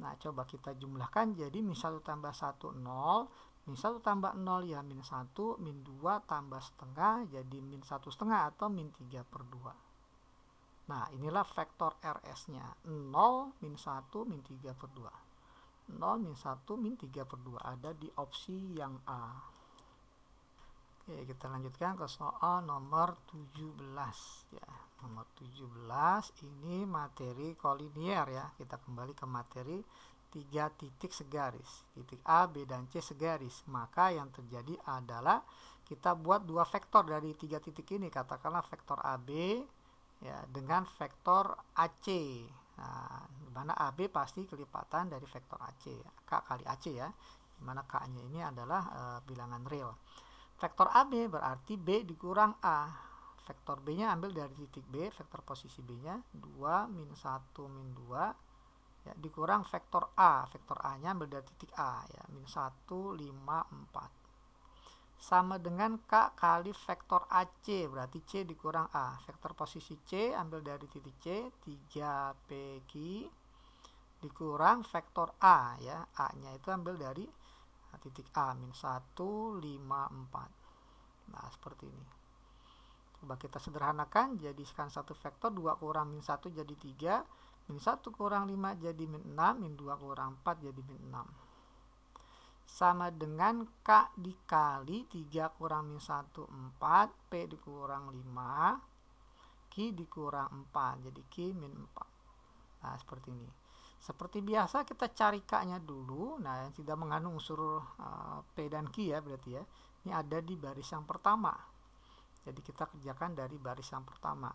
Nah, coba kita jumlahkan jadi min 1 tambah 1, 0. Min 1 tambah 0, ya, min 1, min 2 tambah setengah, jadi min 1 setengah atau min 3/2. Nah, inilah vektor RS-nya. 0, min 1, min 3/2. 0, min 1, min 3/2. Ada di opsi yang A. Oke, kita lanjutkan ke soal nomor 17. Ya, nomor 17 ini materi kolinier, ya. Kita kembali ke materi 3 titik segaris, titik A, B, dan C segaris. Maka yang terjadi adalah kita buat dua vektor dari 3 titik ini, katakanlah vektor AB, ya, dengan vektor AC. Nah, dimana AB pasti kelipatan dari vektor AC, ya, K kali AC, ya, dimana K-nya ini adalah bilangan real. Vektor AB berarti B dikurang A. Vektor B-nya ambil dari titik B, vektor posisi B-nya 2, min 1, min 2, ya, dikurang vektor A. Vektor A-nya ambil dari titik A, ya, min 1, 5, 4. Sama dengan K kali vektor AC, berarti C dikurang A. Vektor posisi C ambil dari titik C, 3 PQ, dikurang vektor A, ya. A-nya itu ambil dari titik A, min 1, 5, 4. Nah, seperti ini. Coba kita sederhanakan, jadikan satu vektor, 2 kurang min 1 jadi 3, min 1 kurang 5 jadi min 6, min 2 kurang 4 jadi min 6. Sama dengan K dikali 3 kurang min 1, 4, P dikurang 5, Q dikurang 4, jadi Q min 4. Nah, seperti ini. Seperti biasa kita cari K-nya dulu. Nah, yang tidak mengandung unsur P dan Q, ya, berarti, ya. Ini ada di baris yang pertama. Jadi kita kerjakan dari baris yang pertama.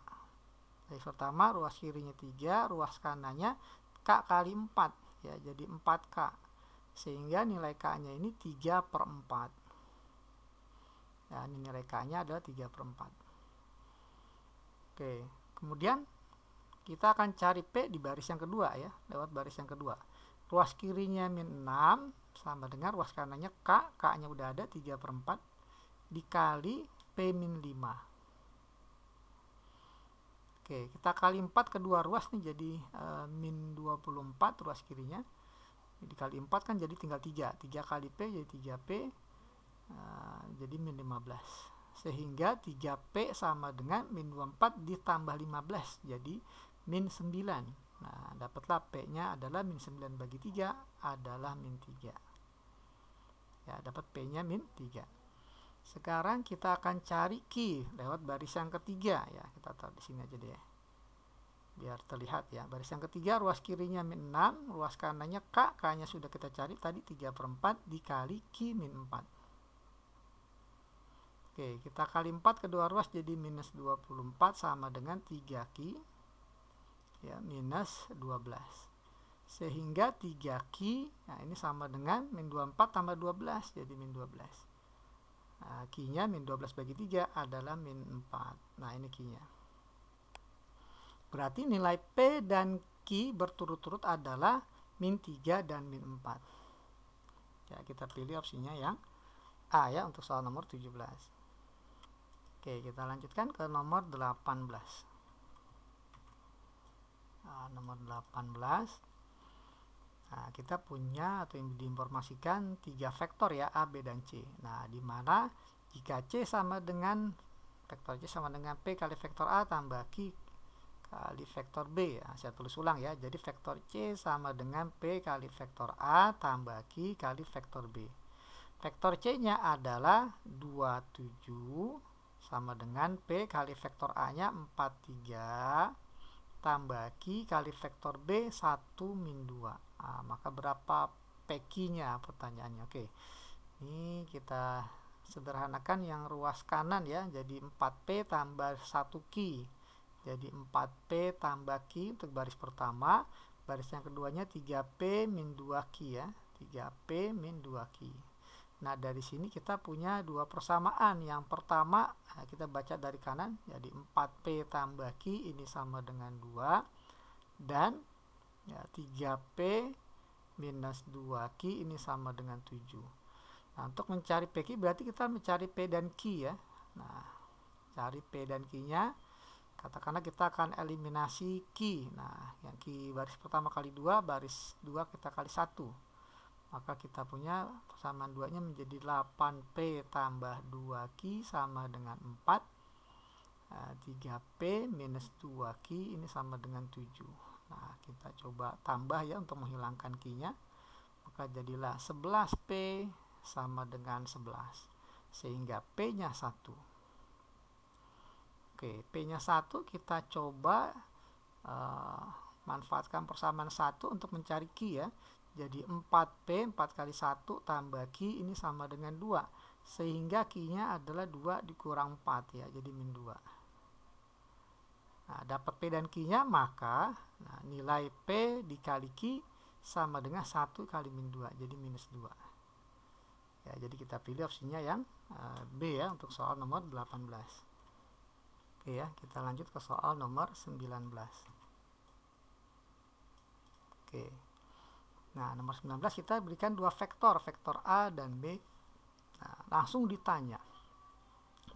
Baris pertama, ruas kirinya 3, ruas kanannya K kali 4, ya, jadi 4K. Sehingga nilai K-nya ini 3/4. Ya, ini nilai K-nya adalah 3/4. Oke, kemudian kita akan cari P di baris yang kedua ya, lewat baris yang kedua. Ruas kirinya min 6 sama dengan ruas kanannya K, K-nya udah ada 3/4 dikali P min 5. Oke, kita kali 4 kedua ruas nih jadi min 24 ruas kirinya. Dikali 4 kan jadi tinggal 3. 3 kali P jadi 3P, jadi min 15. Sehingga 3P sama dengan min 24 ditambah 15 jadi min 9. Nah, dapatlah P-nya adalah min 9 bagi 3 adalah min 3. Ya, dapat P-nya min 3. Sekarang kita akan cari Q lewat baris yang ketiga ya. Kita taruh di sini aja deh. Biar terlihat ya. Baris yang ketiga ruas kirinya min 6, ruas kanannya K, K-nya sudah kita cari tadi 3/4 dikali Q min 4. Oke, kita kali 4 kedua ruas jadi minus 24 sama dengan 3Q ya, minus 12. Sehingga 3Q, nah ini sama dengan min 24 tambah 12 jadi min 12. Nah, Q-nya min 12 bagi 3 adalah min 4. Nah, ini Q-nya. Berarti nilai P dan Q berturut-turut adalah min 3 dan min 4. Ya, kita pilih opsinya yang A ya untuk soal nomor 17. Oke, kita lanjutkan ke nomor 18. Nah, nomor 18. Nah, kita punya atau yang diinformasikan 3 vektor ya, A, B, dan C. Nah, di mana jika C sama dengan vektor C sama dengan P kali vektor A tambah Q kali vektor B. Nah, saya tulis ulang ya. Jadi vektor C sama dengan P kali vektor A tambah Q kali vektor B. Vektor C-nya adalah 27 sama dengan P kali vektor A-nya 43 tambah Q kali vektor B 1 min 2. Nah, maka berapa PQ-nya pertanyaannya. Oke. Ini kita sederhanakan yang ruas kanan ya. Jadi 4P tambah 1Q. Jadi 4P tambah Q untuk baris pertama. Baris yang keduanya 3P min 2Q ya. 3P min 2Q. Nah, dari sini kita punya dua persamaan. Yang pertama, kita baca dari kanan. Jadi 4P tambah Q ini sama dengan 2. Dan ya, 3P minus 2Q ini sama dengan 7. Nah, untuk mencari PQ berarti kita mencari P dan Q ya. Nah, cari P dan Q-nya. Katakanlah kita akan eliminasi Q. Nah, yang Q baris pertama kali 2, baris 2 kita kali 1. Maka kita punya persamaan 2-nya menjadi 8P tambah 2Q sama dengan 4. 3P minus 2Q ini sama dengan 7. Nah, kita coba tambah ya untuk menghilangkan Q-nya. Maka jadilah 11P sama dengan 11. Sehingga P-nya 1. Oke, P-nya 1 kita coba manfaatkan persamaan 1 untuk mencari Q ya. Jadi 4P 4 kali 1 tambah Q ini sama dengan 2. Sehingga Q-nya adalah 2 dikurang 4 ya. Jadi min 2. Nah, dapat P dan Q-nya maka nilai P dikali Q sama dengan 1 kali min 2. Jadi minus 2. Ya, jadi kita pilih opsinya yang B ya untuk soal nomor 18. Oke ya, kita lanjut ke soal nomor 19. Oke. Nah, nomor 19 kita berikan dua vektor, vektor A dan B. Nah, langsung ditanya.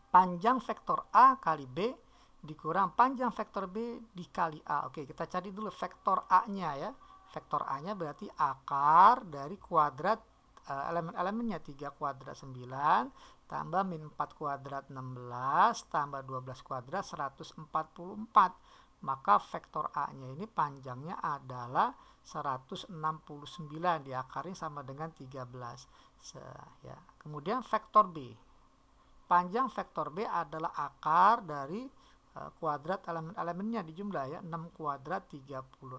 Panjang vektor A kali B dikurang panjang vektor B dikali A. Oke, kita cari dulu vektor A-nya ya. Vektor A-nya berarti akar dari kuadrat elemen-elemennya 3 kuadrat 9 tambah min 4 kuadrat 16 tambah 12 kuadrat 144. Maka vektor A-nya ini panjangnya adalah 169, diakarnya sama dengan 13. Ya. Kemudian vektor B. Panjang vektor B adalah akar dari kuadrat elemen-elemennya di jumlah ya. 6 kuadrat 36,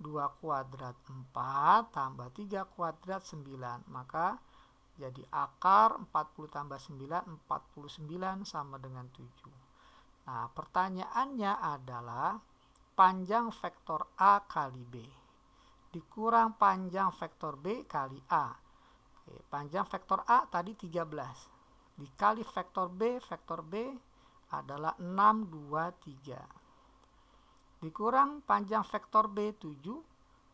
2 kuadrat 4, tambah 3 kuadrat 9. Maka jadi akar 40 tambah 9, 49 sama dengan 7. Nah, pertanyaannya adalah panjang vektor A kali B dikurang panjang vektor B kali A. Oke, panjang vektor A tadi 13 dikali vektor B adalah 6, 2, 3. dikurang panjang vektor B 7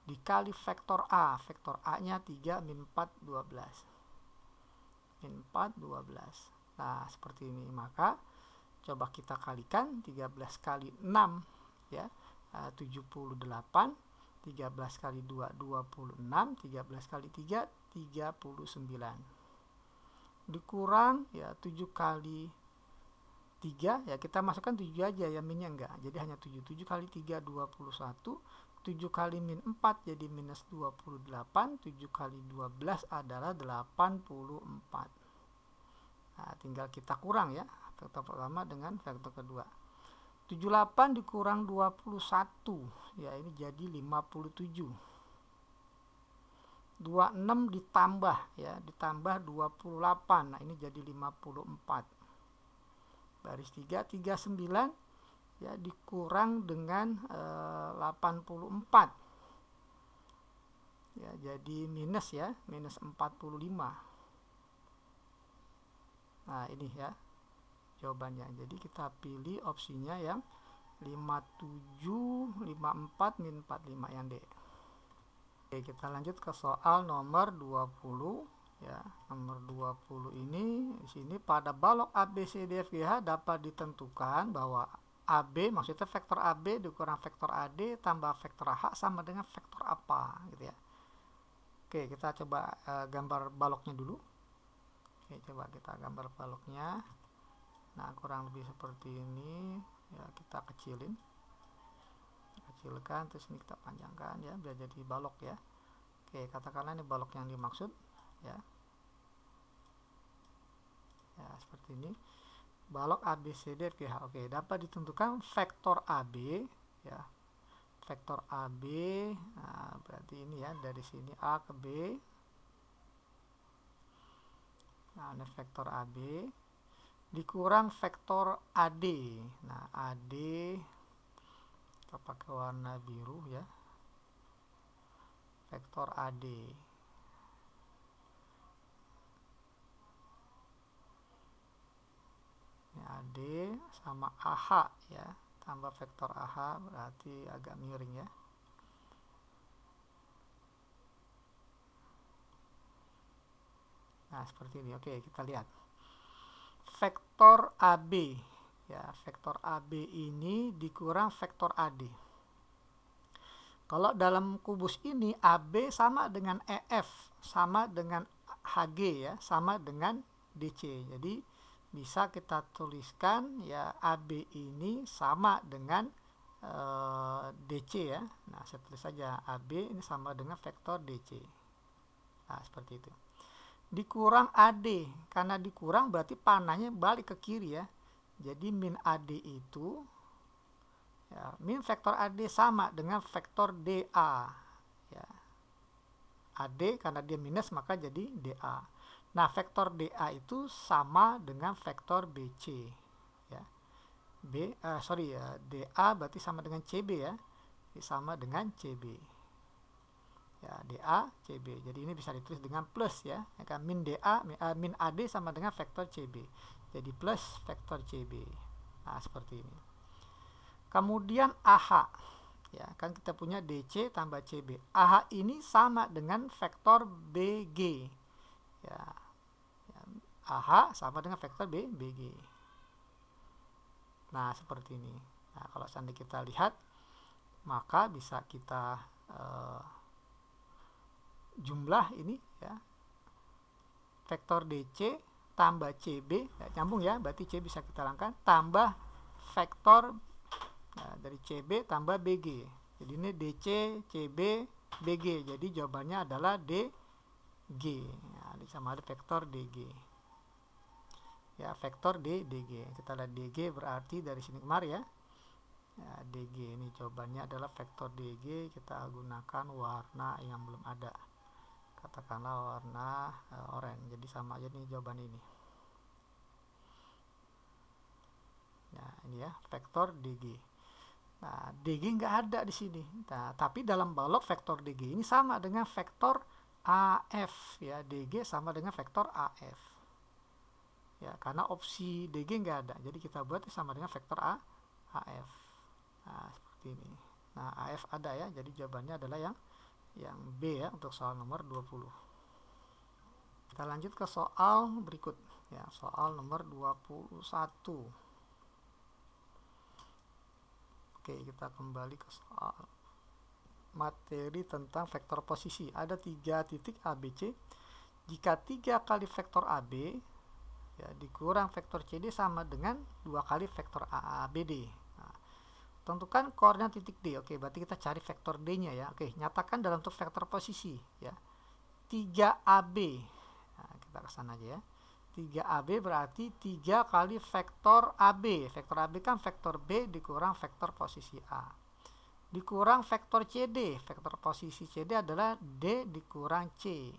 dikali vektor A. Vektor A-nya 3 min 4 12. Min 4 12. Nah, seperti ini. Maka coba kita kalikan 13 kali 6 ya. 78. 13 kali 2 26. 13 kali 3 39. Dikurang ya 7 kali 3 ya, kita masukkan 7 aja ya, minnya enggak. Jadi hanya 7. 7 kali 3 21. 7 kali min 4 jadi minus 28. 7 kali 12 adalah 84. Nah, tinggal kita kurang ya, vektor pertama dengan vektor kedua. 78 dikurang 21 ya, ini jadi 57. 26 ditambah ya, ditambah 28. Nah, ini jadi 54. Baris 3 39 ya, dikurang dengan 84 ya, jadi minus ya, minus 45. Nah, ini ya jawabannya. Jadi kita pilih opsinya yang 57 54 min 45 yang D. Oke, kita lanjut ke soal nomor 20 ya. Nomor 20 ini di sini pada balok ABCDFGH dapat ditentukan bahwa AB, maksudnya vektor AB dikurang vektor AD tambah vektor AH sama dengan vektor apa gitu ya. Oke, kita coba gambar baloknya dulu. Oke, coba kita gambar baloknya. Nah, kurang lebih seperti ini ya, kita kecilkan, terus ini kita panjangkan ya biar jadi balok ya. Oke, katakanlah ini balok yang dimaksud ya. Ya, seperti ini. Balok ABCDFGH. Oke, dapat ditentukan vektor AB ya. Vektor AB, nah berarti ini ya, dari sini A ke B. Nah, ini vektor AB dikurang vektor AD. Nah, AD kita pakai warna biru ya. Vektor AD. Ini AD sama AH ya. Tambah vektor AH berarti agak miring ya. Nah, seperti ini. Oke, kita lihat. Vektor AB ya, vektor AB ini dikurang vektor AD. Kalau dalam kubus ini AB sama dengan EF, sama dengan HG ya, sama dengan DC. Jadi bisa kita tuliskan ya, AB ini sama dengan DC ya. Nah, saya tulis saja AB ini sama dengan vektor DC. Nah, seperti itu. Dikurang AD, karena dikurang berarti panahnya balik ke kiri ya. Jadi min AD itu ya, min vektor AD sama dengan vektor DA ya. AD karena dia minus maka jadi DA. Nah, vektor DA itu sama dengan vektor BC ya. DA berarti sama dengan CB ya. Sama dengan CB. Ya, DA CB. Jadi ini bisa ditulis dengan plus ya. Kan min DA min AD sama dengan vektor CB. Jadi plus vektor CB. Nah, seperti ini. Kemudian AH. Ya, kan kita punya DC tambah CB. AH ini sama dengan vektor BG. Ya. AH sama dengan vektor BG. Nah, seperti ini. Nah, kalau seandainya kita lihat, maka bisa kita jumlah ini ya, vektor DC tambah CB ya, nyambung ya, berarti C bisa kita langkan, tambah vektor ya, dari CB tambah BG. Jadi ini DC CB BG, jadi jawabannya adalah DG ya, sama ada vektor DG ya, vektor DG. Kita lihat DG berarti dari sini kemari ya. Ya, DG ini jawabannya adalah vektor DG. Kita gunakan warna yang belum ada, katakanlah warna oranye. Jadi sama aja nih jawaban ini. Nah, ini ya vektor DG. Nah, DG nggak ada di sini. Nah, tapi dalam balok vektor DG ini sama dengan vektor AF ya. DG sama dengan vektor AF. Ya, karena opsi DG nggak ada. Jadi kita buat sama dengan vektor AF. Nah, seperti seperti ini. Nah, AF ada ya, jadi jawabannya adalah yang B ya untuk soal nomor 20. Kita lanjut ke soal berikut ya, soal nomor 21. Oke, kita kembali ke soal materi tentang vektor posisi. Ada 3 titik A, B, C. Jika 3 kali vektor AB ya dikurang vektor CD sama dengan 2 kali vektor ABD. Tentukan koordinat titik D. Oke, berarti kita cari vektor D-nya ya. Oke, nyatakan dalam bentuk vektor posisi ya. 3AB. Nah, kita ke sana aja ya. 3AB berarti 3 kali vektor AB. Vektor AB kan vektor B dikurang vektor posisi A. Dikurang vektor CD. Vektor posisi CD adalah D dikurang C.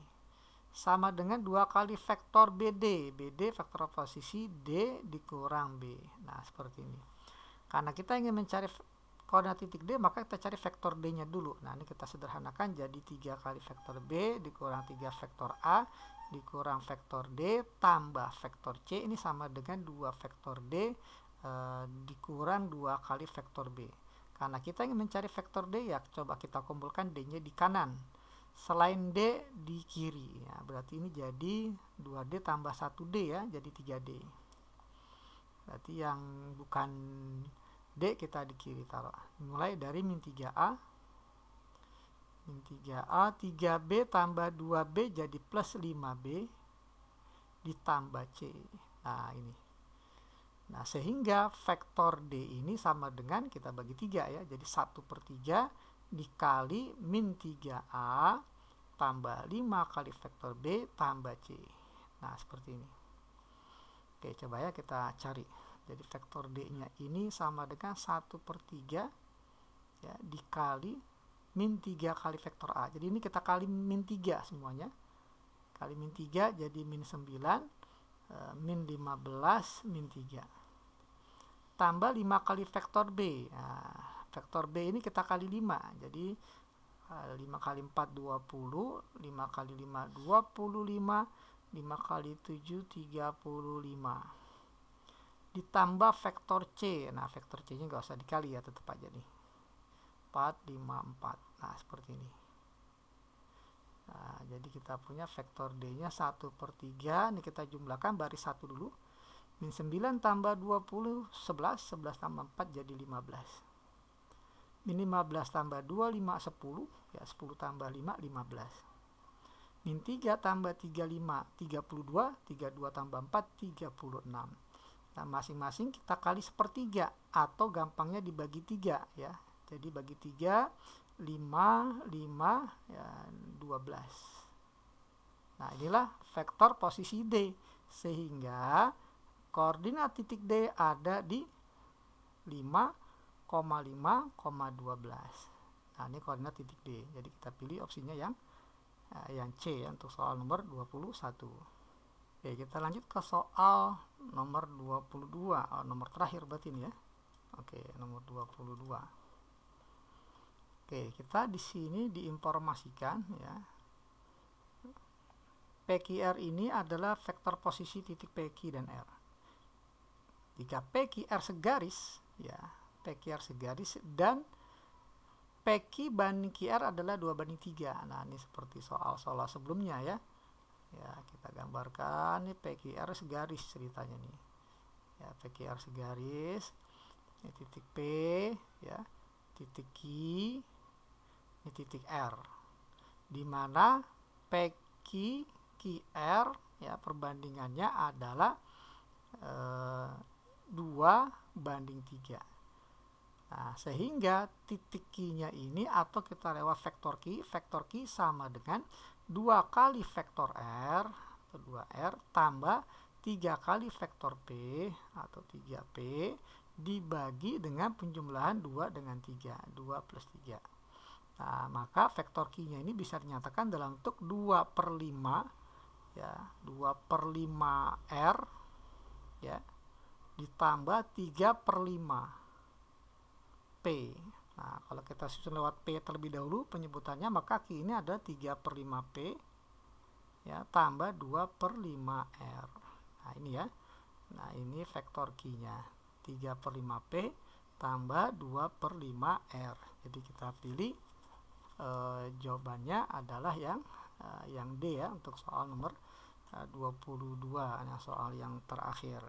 Sama dengan 2 kali vektor BD. BD vektor posisi D dikurang B. Nah, seperti ini. Karena kita ingin mencari koordinat titik D, maka kita cari vektor D-nya dulu. Nah, ini kita sederhanakan jadi 3 kali vektor B dikurang 3 vektor A dikurang vektor D tambah vektor C. Ini sama dengan 2 vektor D dikurang 2 kali vektor B. Karena kita ingin mencari vektor D, ya coba kita kumpulkan D-nya di kanan. Selain D di kiri. Ya, berarti ini jadi 2D tambah 1D ya, jadi 3D. Berarti yang bukan D kita di kiri taruh. Mulai dari min 3A. Min 3A, 3B tambah 2B jadi plus 5B ditambah C. Nah, ini. Nah, sehingga vektor D ini sama dengan kita bagi 3 ya. Jadi 1/3 dikali min 3A tambah 5 kali vektor B tambah C. Nah, seperti ini. Oke, coba ya kita cari. Jadi vektor D-nya ini sama dengan 1/3 ya, dikali min 3 kali vektor A. Jadi ini kita kali min 3 semuanya. Kali min 3 jadi min 9, min 15, min 3. Tambah 5 kali vektor B. Nah, vektor B ini kita kali 5. Jadi 5 kali 4, 20. 5 kali 5, 25. 5 kali 7, 35. Ditambah vektor C. Nah, vektor C-nya nggak usah dikali ya, tetap aja nih. 4, 5, 4. Nah, seperti ini. Nah, jadi kita punya vektor D-nya 1/3. Ini kita jumlahkan baris 1 dulu. Min 9 tambah 20, 11. 11 tambah 4 jadi 15. Min 15 tambah 2, 5, 10. Ya, 10 tambah 5, 15. Min 3 tambah 35, 32. 32 tambah 4, 36. Nah, masing-masing kita kali 1/3 atau gampangnya dibagi 3 ya. Jadi bagi 3, 5, 5 ya, 12. Nah, inilah vektor posisi D. Sehingga koordinat titik D ada di 5,5,12. Nah, ini koordinat titik D. Jadi kita pilih opsinya yang C ya, untuk soal nomor 21. Oke, kita lanjut ke soal nomor 22. Nomor terakhir berarti ini ya. Oke, nomor 22. Oke, kita di sini diinformasikan ya. PQR ini adalah vektor posisi titik PQ dan R. Jika PQR segaris ya, PQR segaris dan PQ banding QR adalah 2/3. Nah, ini seperti soal-soal sebelumnya ya. Ya, kita gambarkan nih PQR segaris ceritanya nih. Ya, PQR segaris. Ini titik P ya, titik Q, ini titik R. Di mana PQ QR ya perbandingannya adalah 2/3. Nah, sehingga titik Q-nya ini atau kita lewat vektor Q sama dengan 2 kali vektor R atau 2R tambah 3 kali vektor P atau 3P dibagi dengan penjumlahan 2 dengan 3. 2 plus 3. Nah, maka vektor Q-nya ini bisa dinyatakan dalam bentuk 2/5 ya, 2/5R ya, ditambah 3/5 P. Nah, kalau kita susun lewat P terlebih dahulu penyebutannya, maka Q ini ada 3/5 P ya, tambah 2/5 R. Nah, ini ya. Nah, ini vektor Q-nya 3/5 P tambah 2/5R. Jadi kita pilih jawabannya adalah yang D ya, untuk soal nomor 22, nah soal yang terakhir.